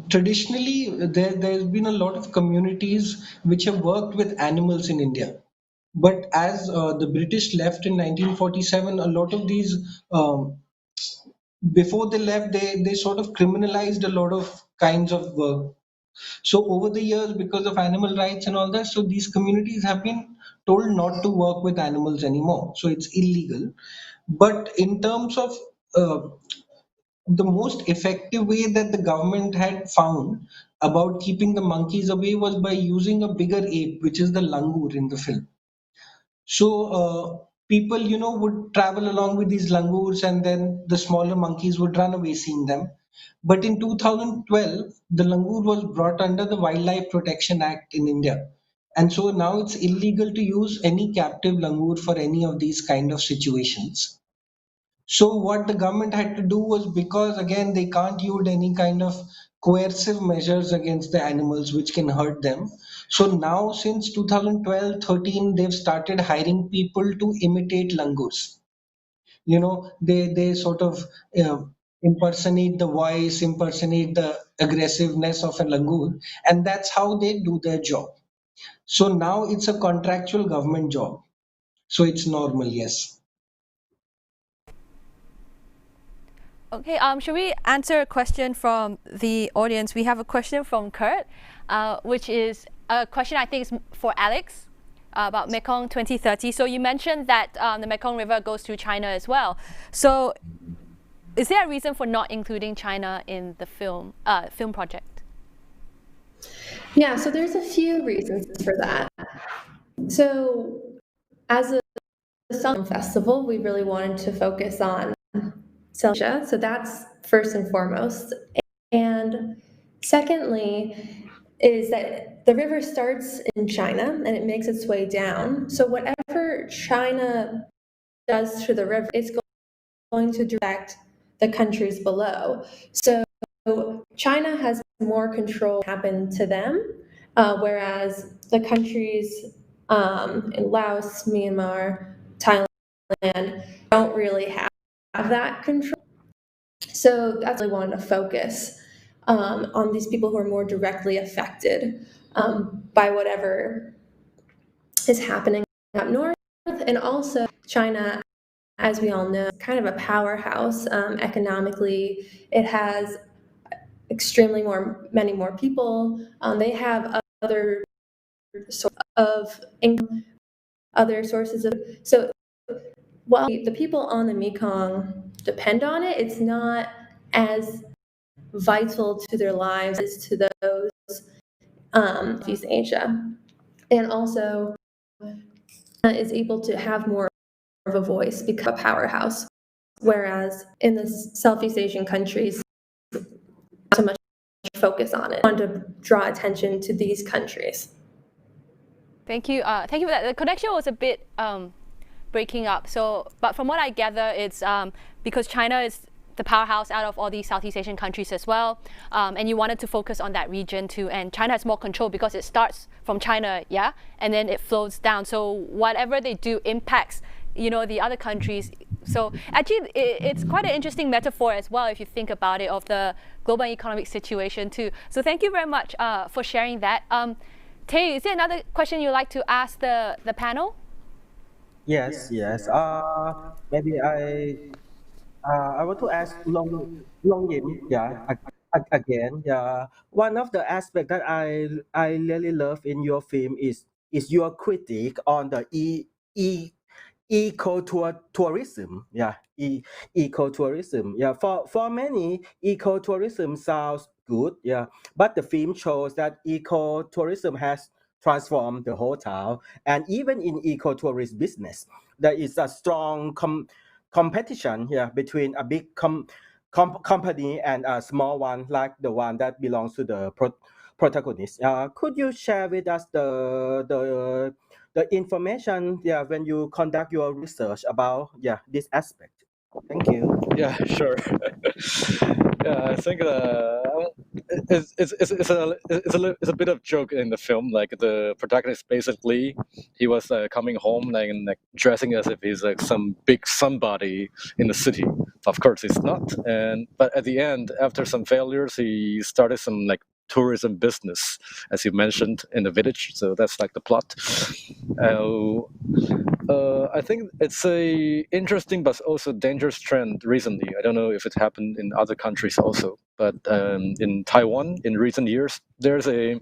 traditionally there's been a lot of communities which have worked with animals in India. But as the British left in 1947, a lot of these before they left, they sort of criminalized a lot of kinds of work. So over the years, because of animal rights and all that, so these communities have been told not to work with animals anymore. So it's illegal. But in terms of uh, the most effective way that the government had found about keeping the monkeys away was by using a bigger ape, which is the langur in the film. So people, would travel along with these langurs, and then the smaller monkeys would run away seeing them. But in 2012, the langur was brought under the Wildlife Protection Act in India. And so now it's illegal to use any captive langur for any of these kind of situations. So what the government had to do was, because again they can't use any kind of coercive measures against the animals which can hurt them. So now since 2012-13 they've started hiring people to imitate langurs. They sort of impersonate the voice, impersonate the aggressiveness of a langur, and that's how they do their job. So now it's a contractual government job. So it's normal, yes. Okay, should we answer a question from the audience? We have a question from Kurt, which is a question I think is for Alex about Mekong 2030. So you mentioned that the Mekong River goes through China as well. So is there a reason for not including China in the film project? Yeah, so there's a few reasons for that. So as a film festival, we really wanted to focus on South Asia, so that's first and foremost. And secondly is that the river starts in China and it makes its way down. So whatever China does to the river, it's going to direct the countries below. So China has more control happen to them, whereas the countries in Laos, Myanmar, Thailand don't really have that control. So that's why we wanted to focus on these people who are more directly affected by whatever is happening up north. And also China, as we all know, kind of a powerhouse economically. It has extremely many more people. They have other sources of income, other sources of, so while the people on the Mekong depend on it, it's not as vital to their lives as to those East Asia. And also is able to have more of a voice, become a powerhouse. Whereas in the Southeast Asian countries, not so much focus on it. I wanted to draw attention to these countries. Thank you. Thank you for that. The connection was a bit breaking up. So, but from what I gather, it's because China is the powerhouse out of all these Southeast Asian countries as well, and you wanted to focus on that region too. And China has more control because it starts from China, yeah, and then it flows down. So whatever they do impacts, you know, the other countries. So actually, it's quite an interesting metaphor as well if you think about it, of the global economic situation too. So thank you very much for sharing that. Tay, is there another question you'd like to ask the panel? Yes. Maybe I want to ask Long Yim, again. Yeah, one of the aspects that I really love in your film is your critique on the ecotourism. Yeah, ecotourism. Yeah, for many, ecotourism sounds good. Yeah, but the film shows that ecotourism has transformed the whole town, and even in ecotourism business, there is a strong competition here between a big company and a small one, like the one that belongs to the protagonist. Could you share with us the information, when you conduct your research about this aspect? Thank you. Yeah, sure. Yeah, I think it's a bit of joke in the film. Like the protagonist, basically, he was coming home and dressing as if he's like some big somebody in the city. Of course, he's not. But at the end, after some failures, he started some like tourism business, as you mentioned, in the village. So that's like the plot. I think it's a interesting but also dangerous trend recently. I don't know if it happened in other countries also, but in Taiwan in recent years, there's a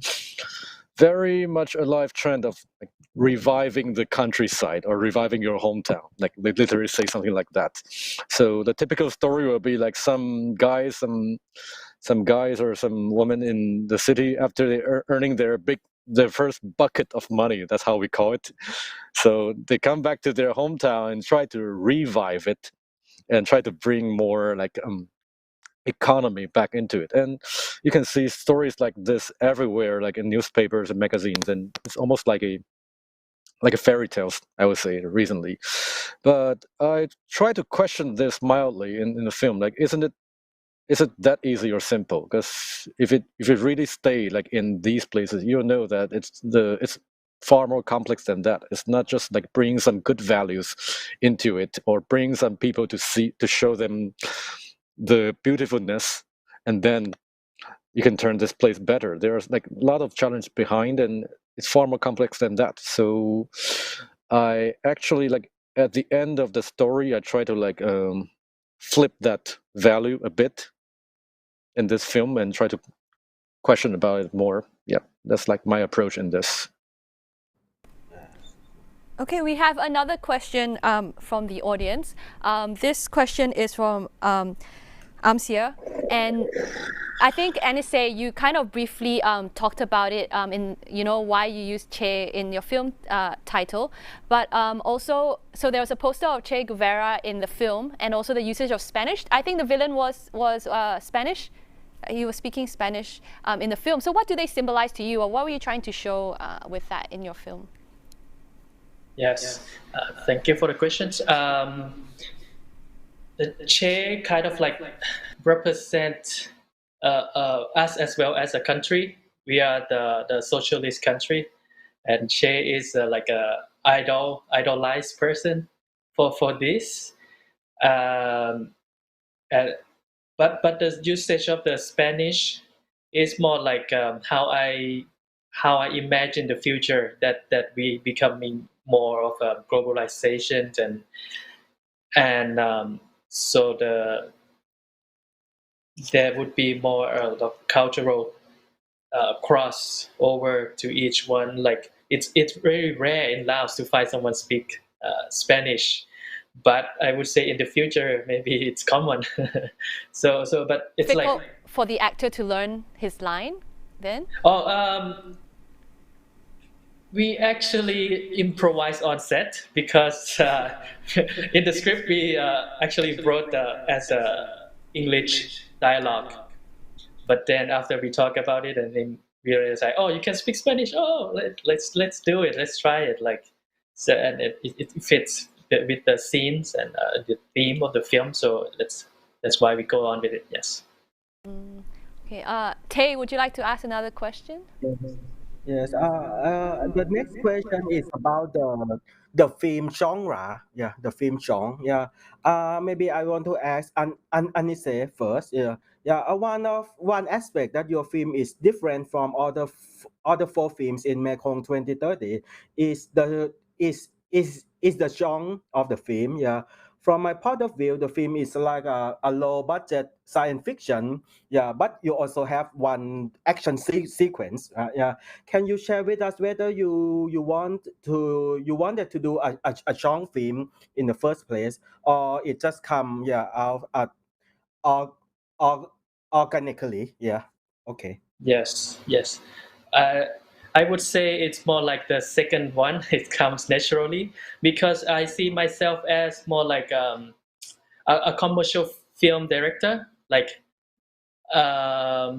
very much alive trend of like, reviving the countryside or reviving your hometown. Like they literally say something like that. So the typical story will be like some guys or some women in the city, after they earning their first bucket of money, that's how we call it. So they come back to their hometown and try to revive it and try to bring more like economy back into it. And you can see stories like this everywhere, like in newspapers and magazines, and it's almost like a fairy tales, I would say, recently. But I try to question this mildly in the film. Like, is it that easy or simple? Because if it really stay like in these places, you'll know that it's far more complex than that. It's not just like bringing some good values into it or bring some people to show them the beautifulness, and then you can turn this place better. There's like a lot of challenge behind, and it's far more complex than that. So I actually like at the end of the story, I try to like flip that value a bit in this film and try to question about it more. Yeah, that's like my approach in this. Okay, we have another question from the audience. This question is from Amsia, and I think Anise, you kind of briefly talked about it in why you used Che in your film title, but also so there was a poster of Che Guevara in the film, and also the usage of Spanish. I think the villain was Spanish. He was speaking Spanish in the film. So what do they symbolize to you, or what were you trying to show with that in your film? Yes, thank you for the questions. The Che kind of like represent us as well as a country. We are the socialist country, and Che is like a idolized person for this. But the usage of the Spanish is more like how I imagine the future, that we becoming more of a globalization, and so there would be more of cultural cross over to each one. Like it's very rare in Laos to find someone speak Spanish, but I would say in the future maybe it's common. so but it's difficult like for the actor to learn his line then. We actually improvise on set because in the script we actually wrote as a English dialogue, but then after we talk about it and then we realize like, oh, you can speak Spanish. Oh, let's do it. Let's try it. Like so, and it fits with the scenes and the theme of the film. So that's why we go on with it. Yes. Okay. Tay, would you like to ask another question? Yes. The next question is about the film genre. Yeah, the film genre. Yeah. Maybe I want to ask Anise first. Yeah. Yeah. One aspect that your film is different from other four films in Mekong 2030 is the genre of the film. Yeah. From my point of view, the film is like a low budget science fiction. Yeah, but you also have one action sequence. Yeah, can you share with us whether you wanted to do a strong film in the first place, or it just come out or, or organically? Yeah. Okay. Yes. I would say it's more like the second one. It comes naturally because I see myself as more like a commercial film director. Like I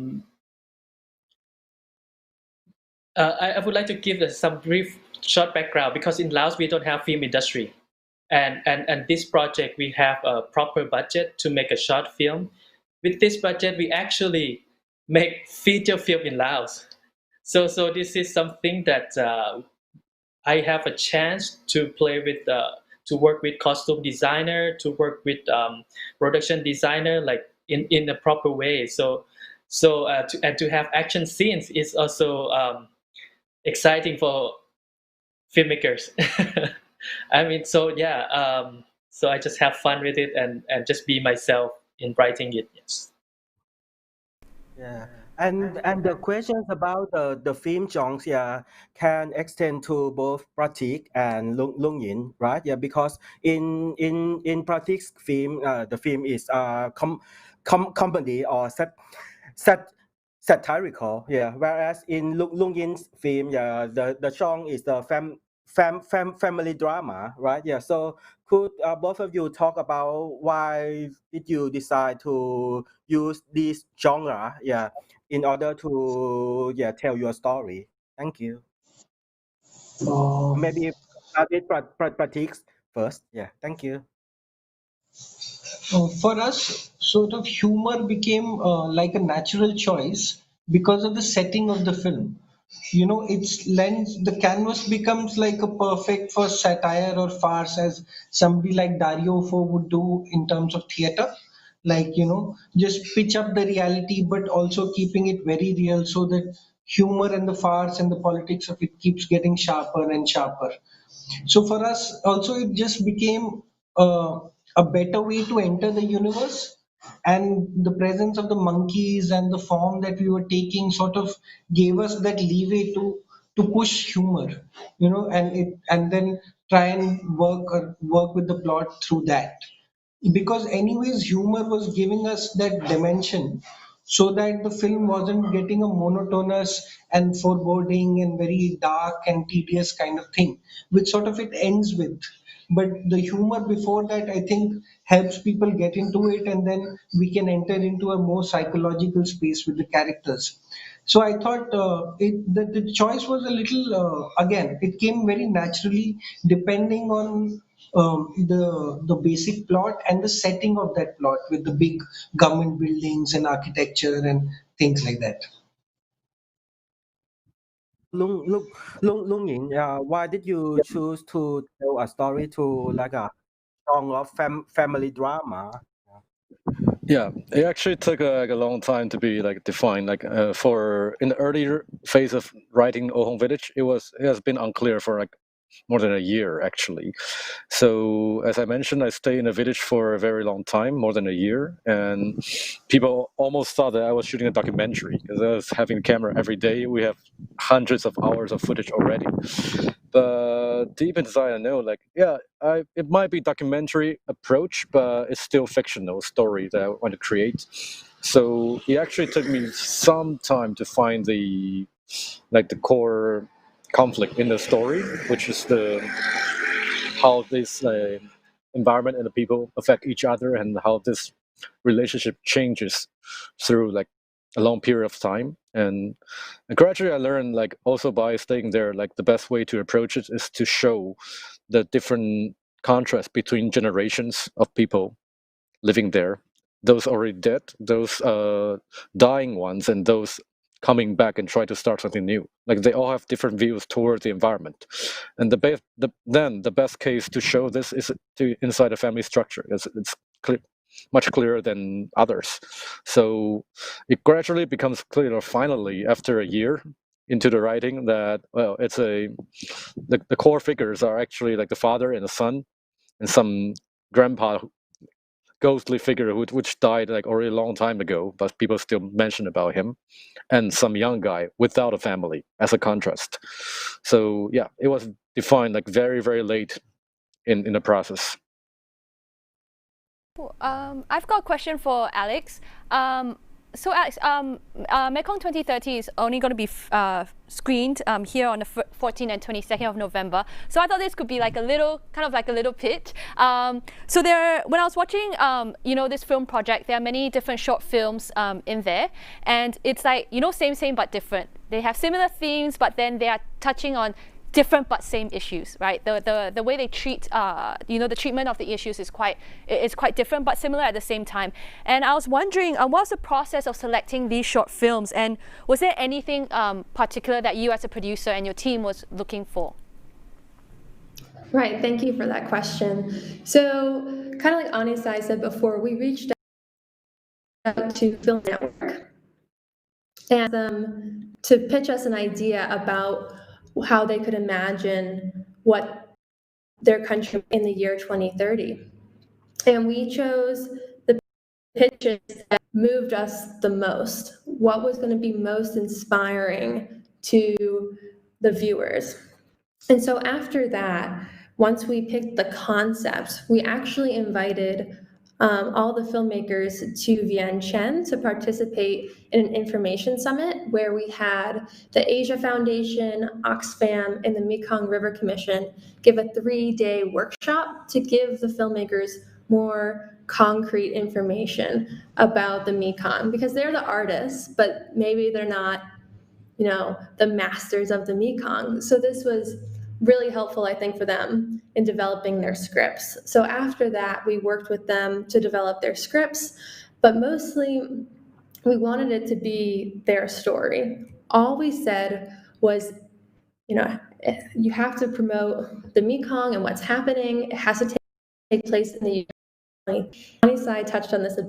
would like to give some brief short background because in Laos we don't have film industry, and this project we have a proper budget to make a short film. With this budget, we actually make feature film in Laos. So this is something that I have a chance to play with, to work with costume designer, to work with production designer, like in a proper way. So to have action scenes is also exciting for filmmakers. I mean, so yeah, so I just have fun with it and just be myself in writing it. Yes. Yeah. And the questions about the film songs, yeah, can extend to both Prateek and Lung Yin, right? Yeah, because in Prateek's film, the film is comedy or sat satirical, yeah. Whereas in Lung Yin's film, yeah, the song is the family drama, right? Yeah. So could both of you talk about why did you decide to use this genre, yeah, in order to tell your story? Thank you. Maybe start with Prateek first. Yeah. Thank you. For us, sort of humor became like a natural choice because of the setting of the film. You know, its lens, the canvas becomes like a perfect for satire or farce, as somebody like Dario Fo would do in terms of theater. Like, you know, just pitch up the reality, but also keeping it very real so that humor and the farce and the politics of it keeps getting sharper and sharper. So for us, also, it just became a better way to enter the universe. And the presence of the monkeys and the form that we were taking sort of gave us that leeway to push humor, you know, and then try and work with the plot through that. because anyways humor was giving us that dimension, so that the film wasn't getting a monotonous and foreboding and very dark and tedious kind of thing, which sort of it ends with. But the humor before that, I think, helps people get into it, and then we can enter into a more psychological space with the characters. So I thought the choice was a little, again, it came very naturally depending on the basic plot and the setting of that plot with the big government buildings and architecture and things like that. Lung Ying, why did you choose to tell a story to like a genre of family drama? Yeah, it actually took like a long time to be like defined. Like for in the earlier phase of writing Oh Hong Village, it has been unclear for like more than a year actually. So as I mentioned, I stayed in a village for a very long time, more than a year, and people almost thought that I was shooting a documentary because I was having a camera every day. We have hundreds of hours of footage already. But deep inside, I know, like, yeah, it might be documentary approach, but it's still fictional story that I want to create. So it actually took me some time to find the core conflict in the story, which is how this environment and the people affect each other, and how this relationship changes through like a long period of time. And gradually I learned, like, also by staying there, like the best way to approach it is to show the different contrast between generations of people living there, those already dead, those dying ones, and those coming back and try to start something new. Like they all have different views toward the environment, and the best case to show this is to inside a family structure. It's clear, much clearer than others. So it gradually becomes clear, finally, after a year into the writing, that well, the core figures are actually like the father and the son and some grandpa ghostly figure which died like already a long time ago, but people still mention about him, and some young guy without a family as a contrast. So yeah, it was defined like very, very late in the process. I've got a question for Alex. So Alex, Mekong 2030 is only going to be screened here on the 14th and 22nd of November. So I thought this could be like a little, kind of like a little pitch. So when I was watching, this film project, there are many different short films in there, and it's like, same but different. They have similar themes, but then they are touching on different but same issues, right? The way they treat, the treatment of the issues is quite different but similar at the same time. And I was wondering, what was the process of selecting these short films, and was there anything particular that you as a producer and your team was looking for? Right, thank you for that question. So, kind of like Anisai said before, we reached out to Film Network and asked them to pitch us an idea about how they could imagine what their country in the year 2030. And we chose the pitches that moved us the most. What was going to be most inspiring to the viewers? And so after that, once we picked the concept, we actually invited all the filmmakers to Vientiane to participate in an information summit where we had the Asia Foundation, Oxfam, and the Mekong River Commission give a 3-day workshop to give the filmmakers more concrete information about the Mekong, because they're the artists, but maybe they're not, the masters of the Mekong. So this was really helpful, I think, for them in developing their scripts. So after that, we worked with them to develop their scripts, but mostly we wanted it to be their story. All we said was, you have to promote the Mekong and what's happening. It has to take place in the Anisai touched on this a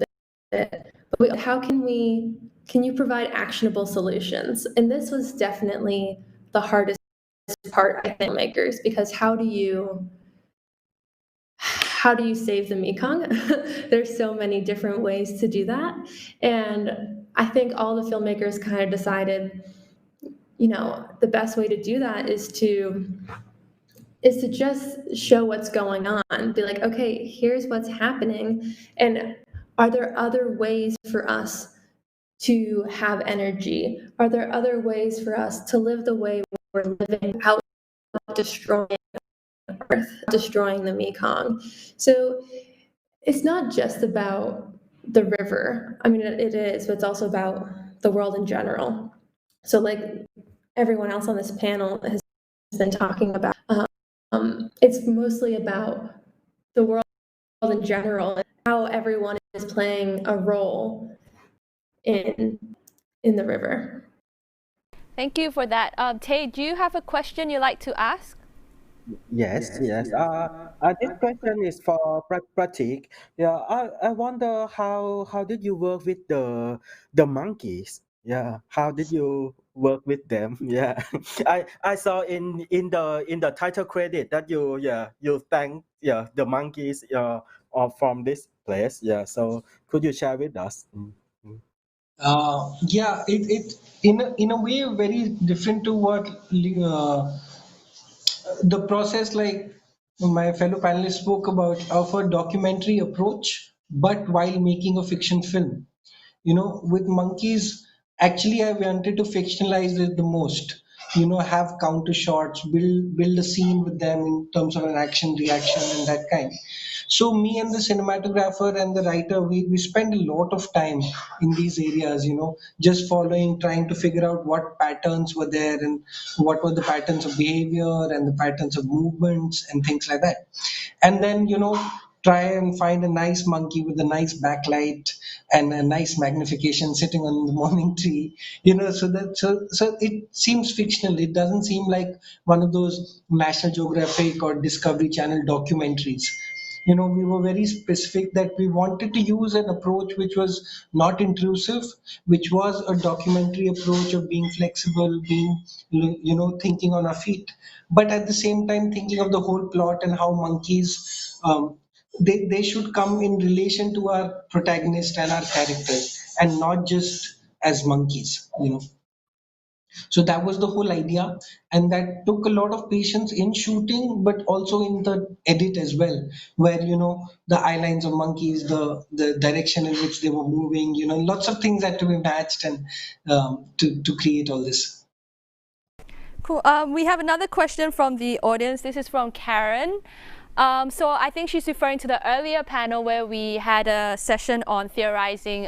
bit, but how can you provide actionable solutions? And this was definitely the hardest part, I think, filmmakers, because how do you save the Mekong? There's so many different ways to do that. And I think all the filmmakers kind of decided, the best way to do that is to is to just show what's going on. Be like, okay, here's what's happening, and are there other ways for us to have energy? Are there other ways for us to live the way we're living without destroying Earth, destroying the Mekong? So it's not just about the river. I mean, it is, but it's also about the world in general. So, like everyone else on this panel has been talking about, it's mostly about the world in general and how everyone is playing a role in the river. Thank you for that. Tay, do you have a question you'd like to ask? Yes, yes. This question is for Prateek. Yeah, I wonder how did you work with the monkeys? Yeah, how did you work with them? Yeah, I saw in the title credit that you thank the monkeys from this place. Yeah, so could you share with us? Yeah, it in a way very different to what the process, like my fellow panelists spoke about, of a documentary approach, but while making a fiction film. With monkeys, actually I wanted to fictionalize it the most. Have counter shots, build a scene with them in terms of an action reaction and that kind. So me and the cinematographer and the writer, we spend a lot of time in these areas, just following, trying to figure out what patterns were there and what were the patterns of behavior and the patterns of movements and things like that. And then, try and find a nice monkey with a nice backlight and a nice magnification sitting on the morning tree, so it seems fictional. It doesn't seem like one of those National Geographic or Discovery Channel documentaries. We were very specific that we wanted to use an approach which was not intrusive, which was a documentary approach of being flexible, being, thinking on our feet, but at the same time thinking of the whole plot and how monkeys, they should come in relation to our protagonist and our characters and not just as monkeys. So that was the whole idea, and that took a lot of patience in shooting, but also in the edit as well, where the eye lines of monkeys, the direction in which they were moving, lots of things had to be matched and to create all this. Cool. We have another question from the audience. This is from Karen. So I think she's referring to the earlier panel where we had a session on theorizing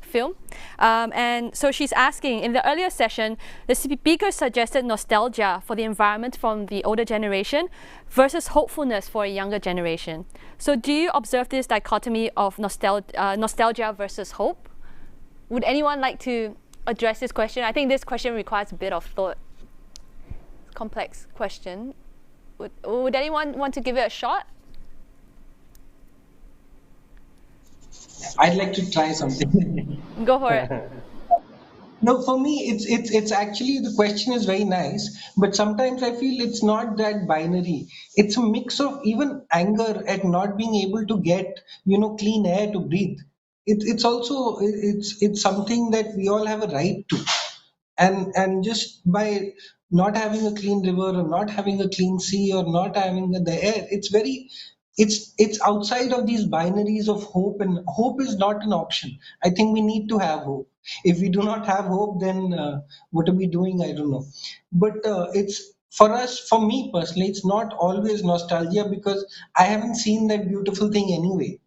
film. And so she's asking, in the earlier session, the speaker suggested nostalgia for the environment from the older generation versus hopefulness for a younger generation. So do you observe this dichotomy of nostalgia versus hope? Would anyone like to address this question? I think this question requires a bit of thought. Complex question. Would anyone want to give it a shot? I'd like to try something. Go for it. No, for me, it's actually, the question is very nice, but sometimes I feel it's not that binary. It's a mix of even anger at not being able to get clean air to breathe. It's also it's something that we all have a right to, and just by not having a clean river or not having a clean sea or not having the air, it's outside of these binaries of hope, and hope is not an option. I think we need to have hope. If we do not have hope, then what are we doing? I don't know. But it's for us, for me personally, it's not always nostalgia, because I haven't seen that beautiful thing anyway.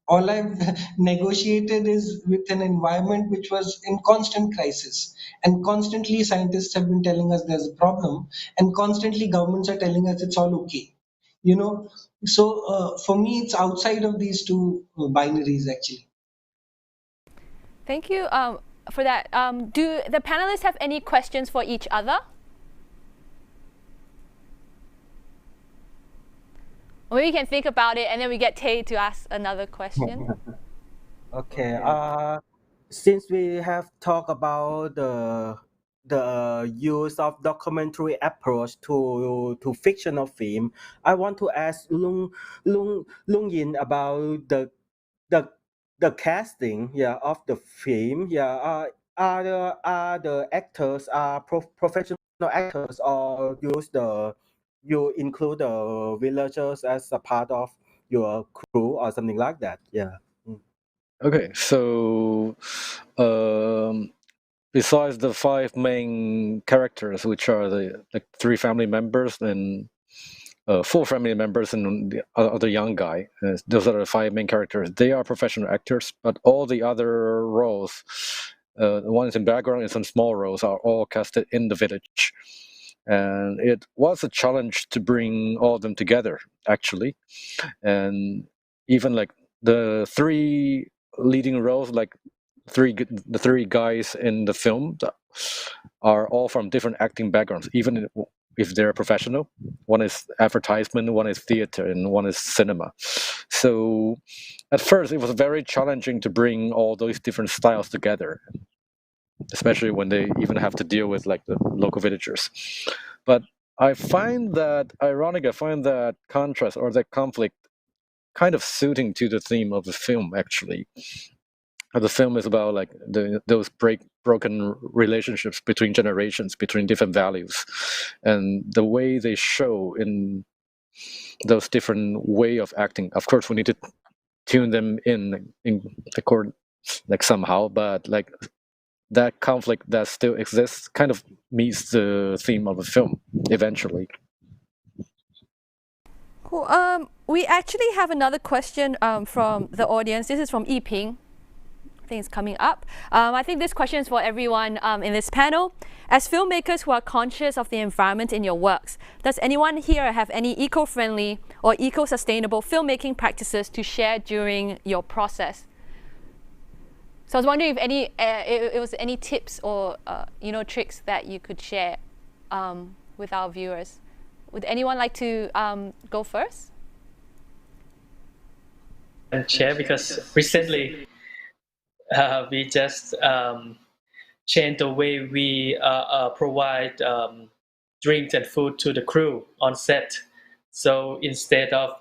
All I've negotiated is with an environment which was in constant crisis. And constantly scientists have been telling us there's a problem, and constantly governments are telling us it's all okay. You know, so for me, it's outside of these two binaries actually. Thank you for that. Do the panelists have any questions for each other? Or maybe you can think about it and then we get Tay to ask another question. Okay. Since we have talked about the use of documentary approach to fictional film, I want to ask Lung Yin about the the casting, of the film. Are the actors professional actors, or use you include the villagers as a part of your crew or something like that. Yeah. Okay, so besides the five main characters, which are the three family members and four family members and the other young guy, those are the five main characters. They are professional actors, but all the other roles, the ones in background and some small roles, are all casted in the village. And it was a challenge to bring all of them together, actually. And even like the three leading roles, like the three guys in the film, are all from different acting backgrounds, even if they're professional. One is advertisement, one is theater, and one is cinema. So at first, it was very challenging to bring all those different styles together, especially when they even have to deal with like the local villagers. But I find that ironic. I find that contrast or that conflict kind of suiting to the theme of the film, actually. The film is about like those broken relationships between generations, between different values, and the way they show in those different way of acting. Of course, we need to tune them in accord, like somehow, but like that conflict that still exists kind of meets the theme of the film eventually. Cool. We actually have another question from the audience. This is from Yiping. I think it's coming up. I think this question is for everyone in this panel. As filmmakers who are conscious of the environment in your works, does anyone here have any eco-friendly or eco-sustainable filmmaking practices to share during your process? So I was wondering if it was any tips or tricks that you could share with our viewers. Would anyone like to go first? And share, because recently we just changed the way we provide drinks and food to the crew on set. So instead of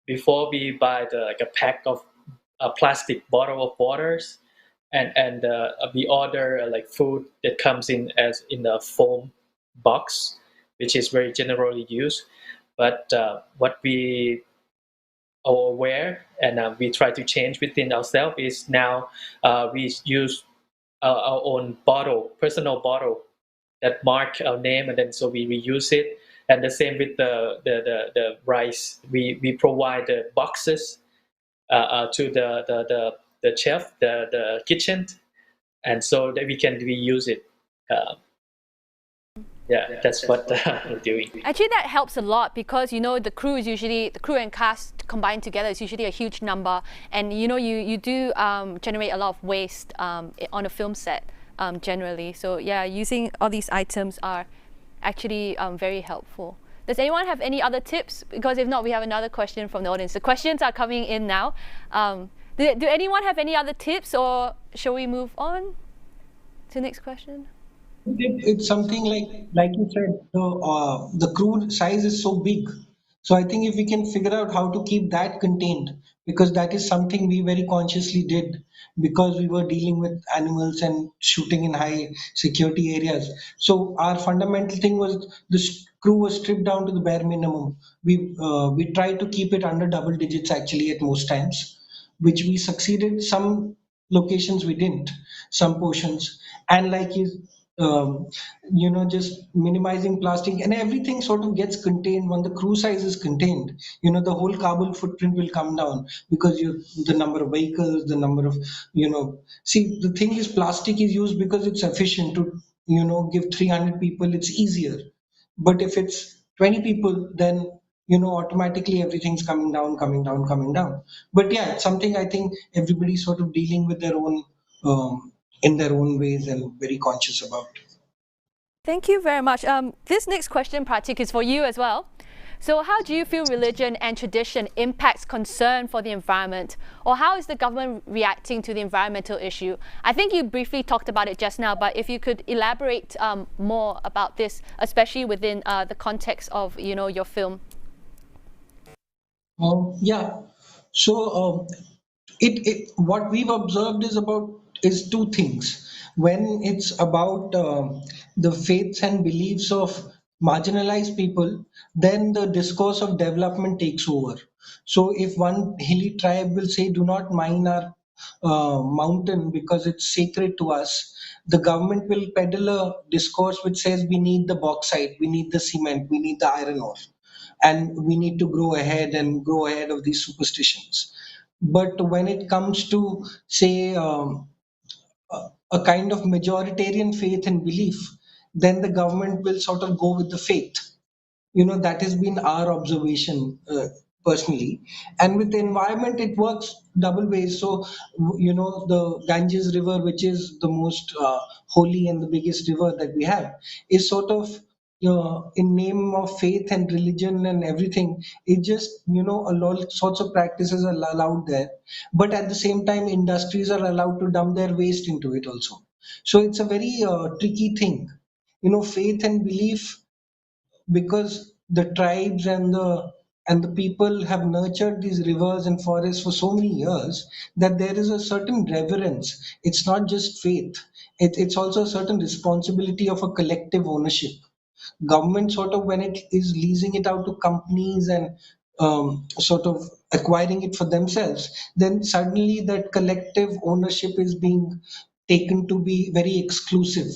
before we buy a pack of a plastic bottle of waters, and we order like food that comes in as in a foam box, which is very generally used. But what we are aware and we try to change within ourselves is now we use our own bottle, personal bottle that mark our name, and then so we reuse it. And the same with the rice. We provide the boxes to the chef, the kitchen, and so that we can reuse it. Yeah, that's what we're doing. Actually, that helps a lot because the crew and cast combined together is usually a huge number, and you do generate a lot of waste on a film set generally. So yeah, using all these items are actually very helpful. Does anyone have any other tips? Because if not, we have another question from the audience. The questions are coming in now. Do anyone have any other tips, or shall we move on to the next question? It's something like you said, the crew size is so big. So I think if we can figure out how to keep that contained, because that is something we very consciously did, because we were dealing with animals and shooting in high security areas. So our fundamental thing was the crew was stripped down to the bare minimum. We tried to keep it under double digits actually at most times, which we succeeded. Some locations we didn't, some portions, and like um, just minimizing plastic and everything sort of gets contained. When the crew size is contained, the whole carbon footprint will come down, because the number of vehicles, the number of, see, the thing is plastic is used because it's efficient to, give 300 people, it's easier. But if it's 20 people, then, automatically everything's coming down, coming down, coming down. But yeah, it's something I think everybody's sort of dealing with their own, in their own ways, and very conscious about. Thank you very much. This next question, Prateek, is for you as well. So how do you feel religion and tradition impacts concern for the environment? Or how is the government reacting to the environmental issue? I think you briefly talked about it just now, but if you could elaborate more about this, especially within the context of your film. Yeah. So what we've observed is two things. When it's about the faiths and beliefs of marginalize people, then the discourse of development takes over. So if one hilly tribe will say, do not mine our mountain because it's sacred to us, the government will peddle a discourse which says we need the bauxite, we need the cement, we need the iron ore, and we need to grow ahead and grow ahead of these superstitions. But when it comes to, say, a kind of majoritarian faith and belief, then the government will sort of go with the faith. That has been our observation personally. And with the environment, it works double ways. So the Ganges river, which is the most holy and the biggest river that we have, is sort of in name of faith and religion and everything, it just a lot sorts of practices are allowed there, but at the same time industries are allowed to dump their waste into it also. So it's a very tricky thing, faith and belief, because the tribes and the people have nurtured these rivers and forests for so many years, that there is a certain reverence. It's not just faith, it's also a certain responsibility of a collective ownership. Government, sort of, when it is leasing it out to companies and sort of acquiring it for themselves, then suddenly that collective ownership is being taken to be very exclusive.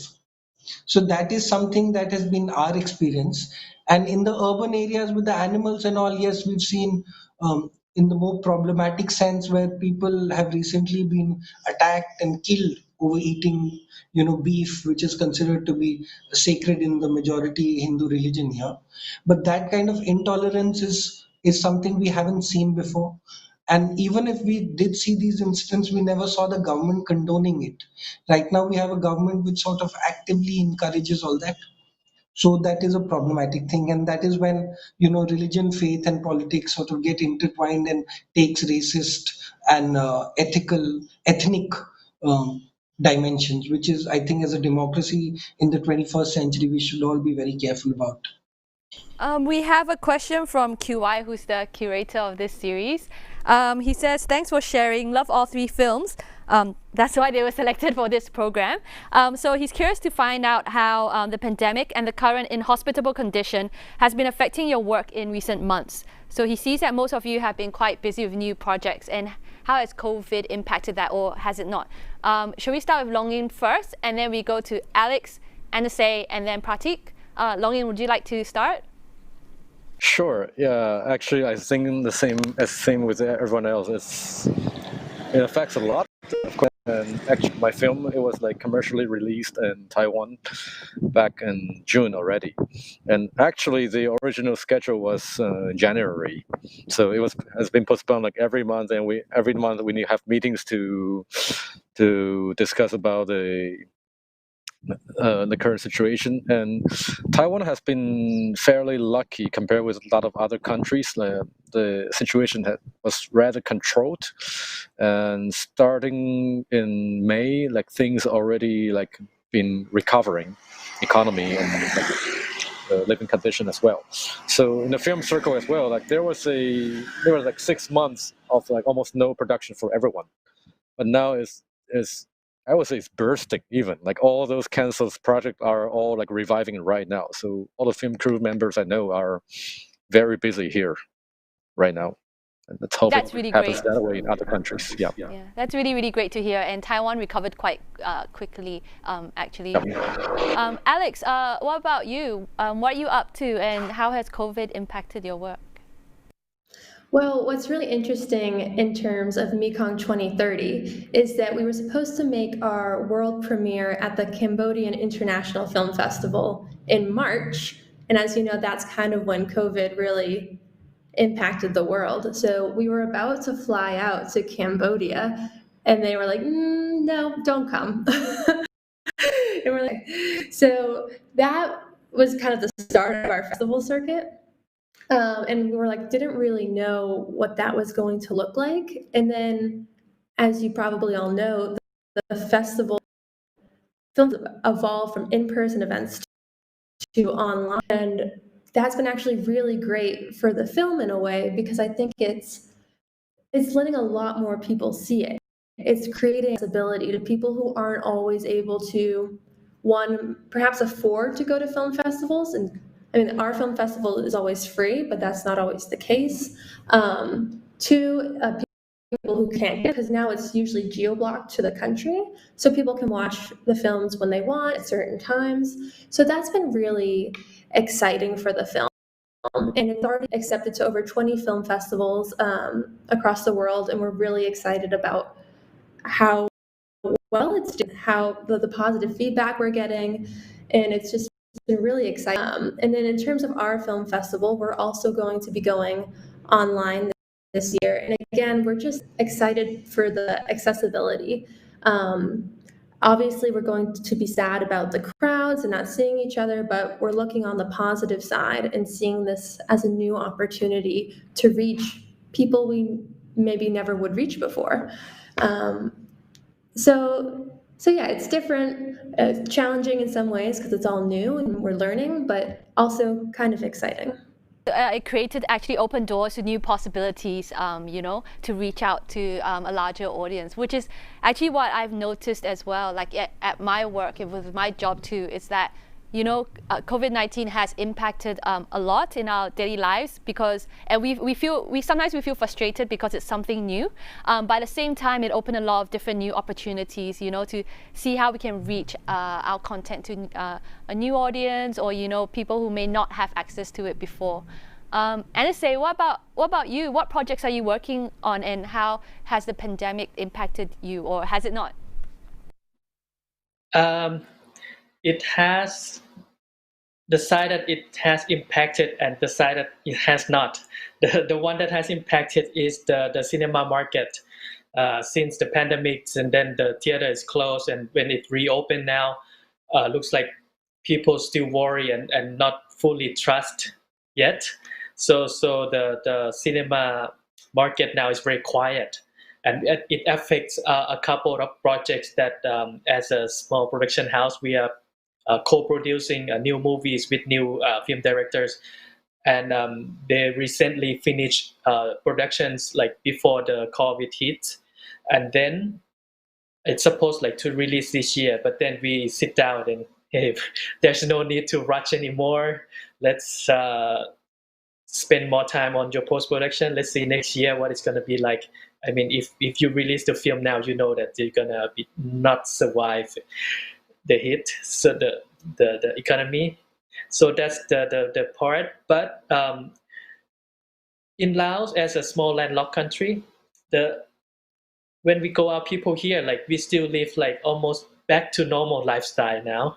So that is something that has been our experience. And in the urban areas with the animals and all, yes, we've seen in the more problematic sense where people have recently been attacked and killed over eating, beef, which is considered to be sacred in the majority Hindu religion here. But that kind of intolerance is something we haven't seen before. And even if we did see these incidents, we never saw the government condoning it. Right now, we have a government which sort of actively encourages all that. So that is a problematic thing. And that is when, religion, faith, and politics sort of get intertwined and takes racist and ethnic dimensions, which is, I think, as a democracy in the 21st century, we should all be very careful about. We have a question from Kiu-wai, who's the curator of this series. He says, thanks for sharing, love all three films. That's why they were selected for this program. So he's curious to find out how the pandemic and the current inhospitable condition has been affecting your work in recent months. So he sees that most of you have been quite busy with new projects, and how has COVID impacted that, or has it not? Shall we start with Longin first, and then we go to Alex, Anasay, and then Prateek? Longin, would you like to start? Sure. Yeah. Actually, I think the same with everyone else. It affects a lot. Of course. And actually, my film, it was like commercially released in Taiwan back in June already. And actually, the original schedule was January, so has been postponed like every month. And every month we need to have meetings to discuss about the current situation. And Taiwan has been fairly lucky compared with a lot of other countries. The situation was rather controlled, and starting in May, like things already like been recovering, economy and living condition as well. So in the film circle as well, like there was like 6 months of like almost no production for everyone, but now is I would say it's bursting even. Like all those cancelled projects are all like reviving right now. So all the film crew members I know are very busy here right now. And let's hope That's it really happens great. that way in other countries. Yeah. That's really, really great to hear. And Taiwan recovered quite quickly, actually. Alex, what about you? What are you up to, and how has COVID impacted your work? Well, what's really interesting in terms of Mekong 2030 is that we were supposed to make our world premiere at the Cambodian International Film Festival in March. And as you know, that's kind of when COVID really impacted the world. So we were about to fly out to Cambodia, and they were like, no, don't come. And we're like, so that was kind of the start of our festival circuit. And we were like, didn't really know what that was going to look like. And then, as you probably all know, the festival films evolved from in-person events to online. And that's been actually really great for the film in a way, because I think it's letting a lot more people see it. It's creating accessibility to people who aren't always able to, one, perhaps afford to go to film festivals. And I mean, our film festival is always free, but that's not always the case. Two, people who can't get, because now it's usually geo-blocked to the country, so people can watch the films when they want at certain times. So that's been really exciting for the film. And it's already accepted to over 20 film festivals across the world, and we're really excited about how well it's doing, how the positive feedback we're getting, and it's just been really exciting. And then in terms of our film festival, we're also going to be going online this year, and again, we're just excited for the accessibility. Obviously, we're going to be sad about the crowds and not seeing each other, but we're looking on the positive side and seeing this as a new opportunity to reach people we maybe never would reach before. So yeah, it's different, challenging in some ways because it's all new and we're learning, but also kind of exciting. It created actually open doors to new possibilities, to reach out to a larger audience, which is actually what I've noticed as well. Like at my work, with my job too, is that COVID-19 has impacted a lot in our daily lives and we sometimes feel frustrated because it's something new, but at the same time it opened a lot of different new opportunities, to see how we can reach our content to a new audience, or people who may not have access to it before. Anasay, what about you? What projects are you working on, and how has the pandemic impacted you, or has it not? It has. The side that it has impacted and the side that it has not. The one that has impacted is the cinema market. Since the pandemic, and then the theater is closed, and when it reopened now, looks like people still worry and not fully trust yet. So the cinema market now is very quiet, and it affects a couple of projects that as a small production house we are co-producing new movies with new film directors, and they recently finished productions like before the COVID hit, and then it's supposed to release this year, but then we sit down and hey, there's no need to rush anymore. Let's spend more time on your post-production. Let's see next year what it's going to be like. I mean, if you release the film now, you know that you're gonna not survive the hit, so the economy. So that's the part. But in Laos, as a small landlocked country, when we go out, people here we still live almost back to normal lifestyle now.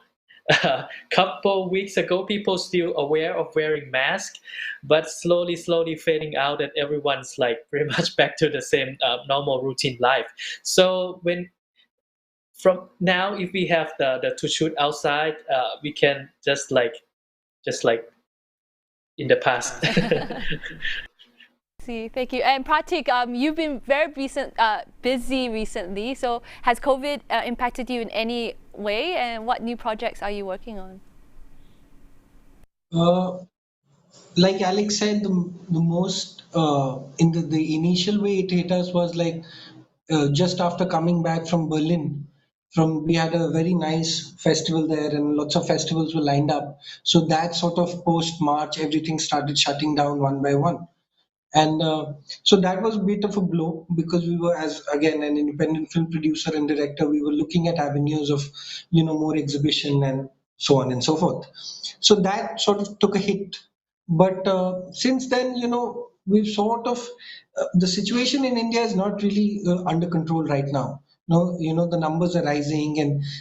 Couple weeks ago, people still aware of wearing masks, but slowly fading out, and everyone's pretty much back to the same normal routine life. So from now, if we have the to shoot outside, we can just like in the past. See, thank you. And Prateek, you've been very busy recently. So has COVID impacted you in any way? And what new projects are you working on? Like Alex said, the most in the initial way it hit us was just after coming back from Berlin. We had a very nice festival there, and lots of festivals were lined up. So that sort of post March, everything started shutting down one by one. And so that was a bit of a blow, because we were, as again an independent film producer and director, we were looking at avenues of more exhibition and so on and so forth. So that sort of took a hit. But since then, we've sort of the situation in India is not really under control right now. No, the numbers are rising,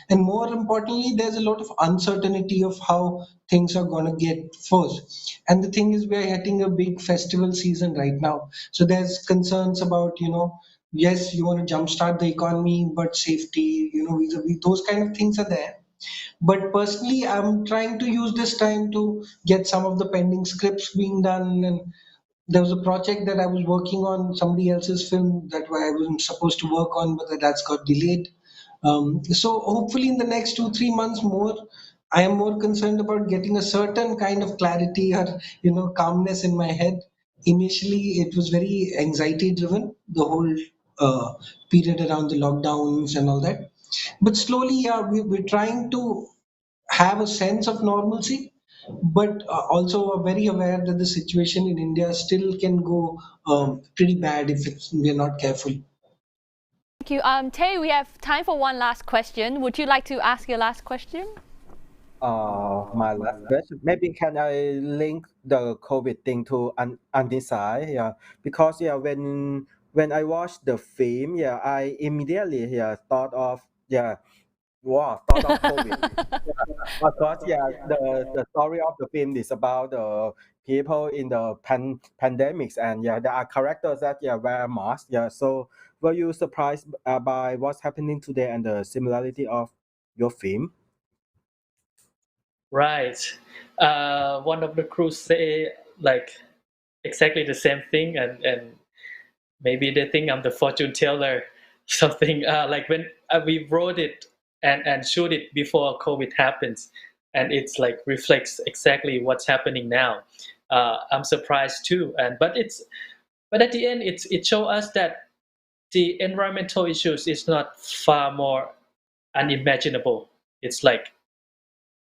and more importantly, there's a lot of uncertainty of how things are going to get first. And the thing is, we're hitting a big festival season right now, so there's concerns about yes, you want to jumpstart the economy, but safety, those kind of things are there. But personally, I'm trying to use this time to get some of the pending scripts being done. And there was a project that I was working on, somebody else's film that I wasn't supposed to work on, but that's got delayed. So hopefully in the next 2-3 months more, I am more concerned about getting a certain kind of clarity or calmness in my head. Initially, it was very anxiety driven, the whole period around the lockdowns and all that. But slowly, yeah, we're trying to have a sense of normalcy. but also are very aware that the situation in India still can go pretty bad if we're not careful. Thank you. Tay, we have time for one last question. Would you like to ask your last question? My last question. Maybe can I link the COVID thing to Undesire? Yeah, because when I watched the film, yeah, I immediately thought of thought of COVID. Because the story of the film is about the people in the pandemics, and there are characters that wear masks. So were you surprised by what's happening today and the similarity of your film? Right. One of the crews say like exactly the same thing, and maybe they think I'm the fortune teller, something like when we wrote it and shoot it before COVID happens, and it's like reflects exactly what's happening now. I'm surprised too, but at the end it shows us that the environmental issues is not far more unimaginable. It's like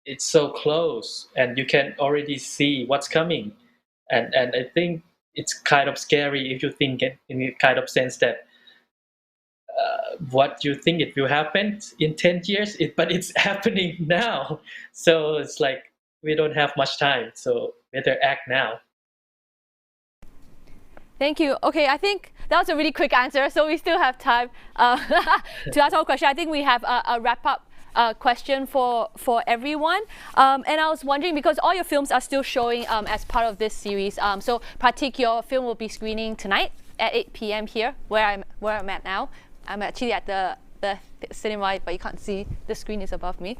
it's so close and you can already see what's coming, and I think it's kind of scary if you think it in a kind of sense that what you think it will happen in 10 years but it's happening now, so it's like we don't have much time, so better act now. Thank you. Okay, I think that was a really quick answer, so we still have time to ask our question. I think we have a wrap-up question for everyone. And I was wondering, because all your films are still showing as part of this series. So Prateek, your film will be screening tonight at 8 p.m. here, where I'm at now. I'm actually at the cinema, but you can't see the screen is above me.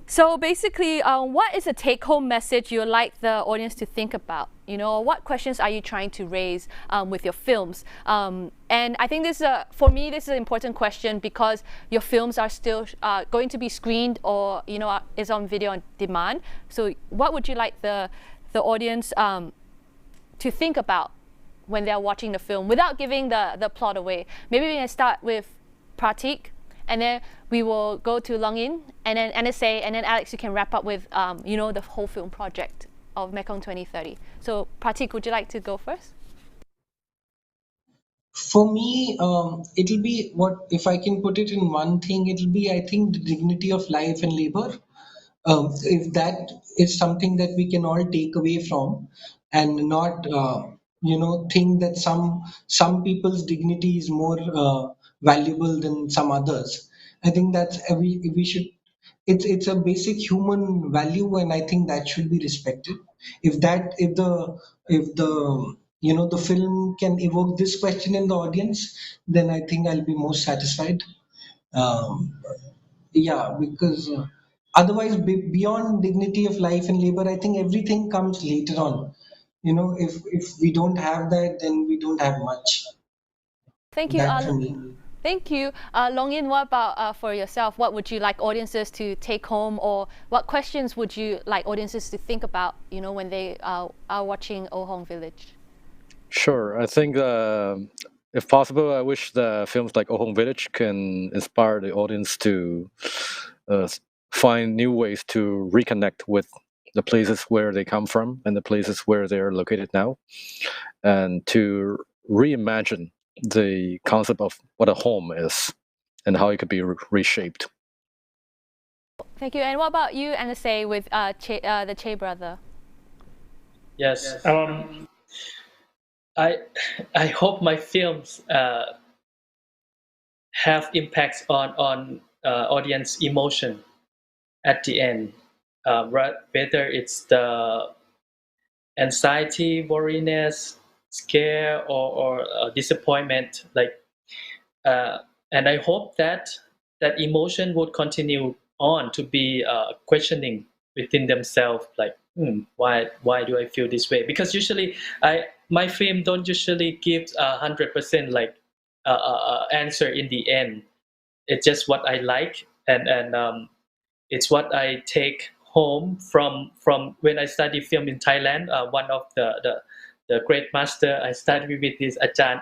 So basically, what is a take-home message you'd like the audience to think about? You know, what questions are you trying to raise with your films? And I think for me, this is an important question because your films are still going to be screened or, is on video on demand. So what would you like the audience to think about when they're watching the film without giving the plot away? Maybe we can start with Prateek, and then we will go to Luang, and then NSA, and then Alex, you can wrap up with, the whole film project of Mekong 2030. So Prateek, would you like to go first? For me, it'll be if I can put it in one thing, it'll be, I think, the dignity of life and labor. If that is something that we can all take away from, and not think that some people's dignity is more valuable than some others. I think that's we should. It's a basic human value, and I think that should be respected. If the film can evoke this question in the audience, then I think I'll be most satisfied. Um, yeah, because otherwise, beyond dignity of life and labor, I think everything comes later on. If we don't have that, then we don't have much. Thank you. That for me. Thank you. Luang, what about for yourself? What would you like audiences to take home, or what questions would you like audiences to think about, when they are watching Oh Hong Village? Sure. I think if possible, I wish the films like Oh Hong Village can inspire the audience to find new ways to reconnect with the places where they come from and the places where they're located now, and to reimagine the concept of what a home is and how it could be reshaped. Thank you. And what about you, NSA, with the Che brother? Yes. I hope my films have impacts on audience emotion at the end, whether it's the anxiety, worriness, scare, or disappointment. And I hope that emotion would continue on to be questioning within themselves, like why do I feel this way? Because usually my film don't usually give 100% like answer in the end. It's just what I like, and it's what I take home from when I study film in Thailand. One of the great master I studied with is Ajahn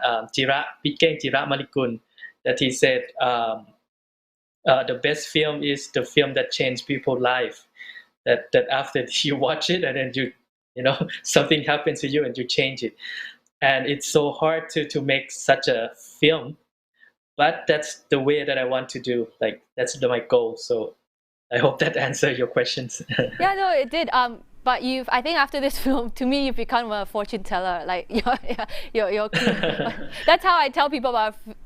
Pikeng Jira Malikun, that he said the best film is the film that changed people's life. that after you watch it and then you know something happens to you and you change it. And it's so hard to make such a film, but that's the way that I want to do. Like that's my goal. So I hope that answered your questions. Yeah, no, it did. But I think after this film, to me, you've become a fortune teller. Like you're that's how I tell people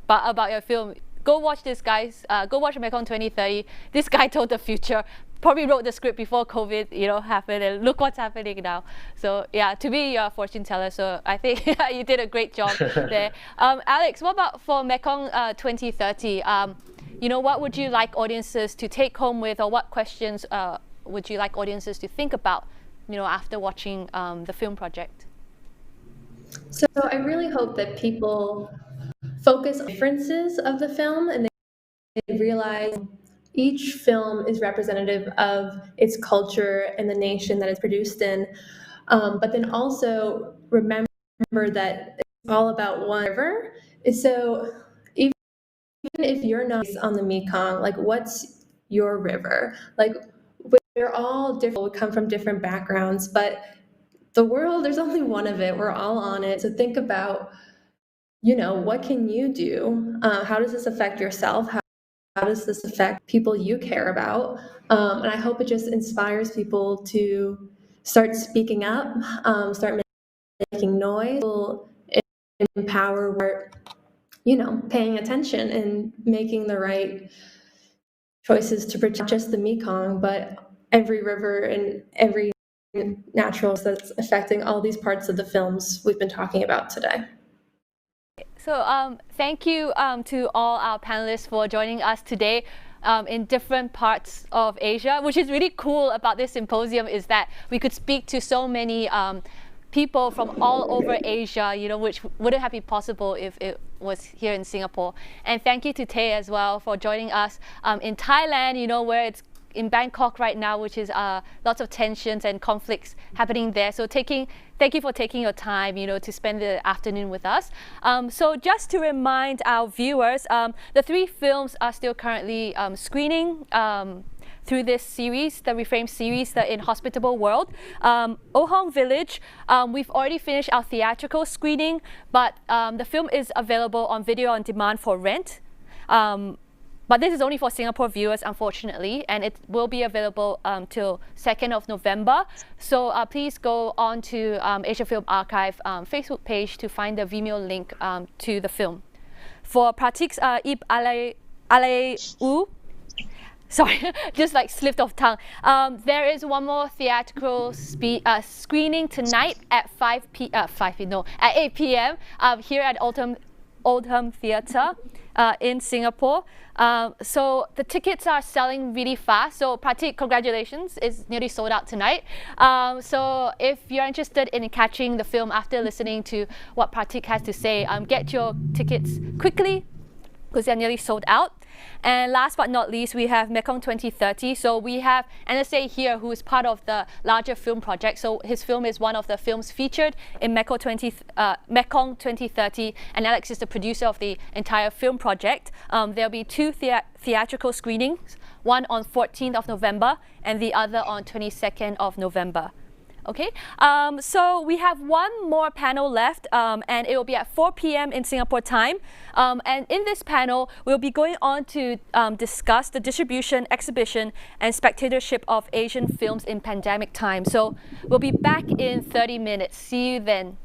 about your film. Go watch this, guys. Go watch Mekong 2030. This guy told the future. Probably wrote the script before COVID, happened, and look what's happening now. So yeah, to me, you're a fortune teller. So I think you did a great job there. Alex, what about for Mekong 2030? What would you like audiences to take home with, or what questions would you like audiences to think about, after watching the film project? So I really hope that people focus on differences of the film and they realize each film is representative of its culture and the nation that it's produced in. But then also remember that it's all about one river. So even if you're not on the Mekong, like what's your river? Like we're all different, we come from different backgrounds, but the world, there's only one of it. We're all on it. So think about, what can you do? How does this affect yourself? How does this affect people you care about? And I hope it just inspires people to start speaking up, start making noise, empower, paying attention and making the right choices to protect just the Mekong, but every river and every natural that's affecting all these parts of the films we've been talking about today. So thank you to all our panelists for joining us today in different parts of Asia. Which is really cool about this symposium is that we could speak to so many people from all over Asia, which wouldn't have been possible if it was here in Singapore. And thank you to Tay as well for joining us in Thailand, where it's in Bangkok right now, which is lots of tensions and conflicts happening there. So thank you for taking your time, to spend the afternoon with us. So just to remind our viewers, the 3 films are still currently screening through this series, the Reframe series, the Inhospitable World. Ohong Village, we've already finished our theatrical screening, but the film is available on video on demand for rent. But this is only for Singapore viewers, unfortunately, and it will be available till 2nd of November. So please go on to Asia Film Archive Facebook page to find the Vimeo link to the film. For Prateek's Eeb Allay Ooo, sorry, just like slipped off tongue. There is one more theatrical screening tonight at 8 p.m. Here at Oldham Theatre in Singapore. So the tickets are selling really fast. So Prateek, congratulations, it's nearly sold out tonight. So if you're interested in catching the film after listening to what Prateek has to say, get your tickets quickly because they're nearly sold out. And last but not least, we have Mekong 2030. So we have NSA here, who is part of the larger film project. So his film is one of the films featured in Mekong 2030, and Alex is the producer of the entire film project. There'll be 2 theatrical screenings, one on 14th of November and the other on 22nd of November. Okay, so we have one more panel left, and it will be at 4 p.m. in Singapore time. And in this panel, we'll be going on to discuss the distribution, exhibition, and spectatorship of Asian films in pandemic time. So we'll be back in 30 minutes. See you then.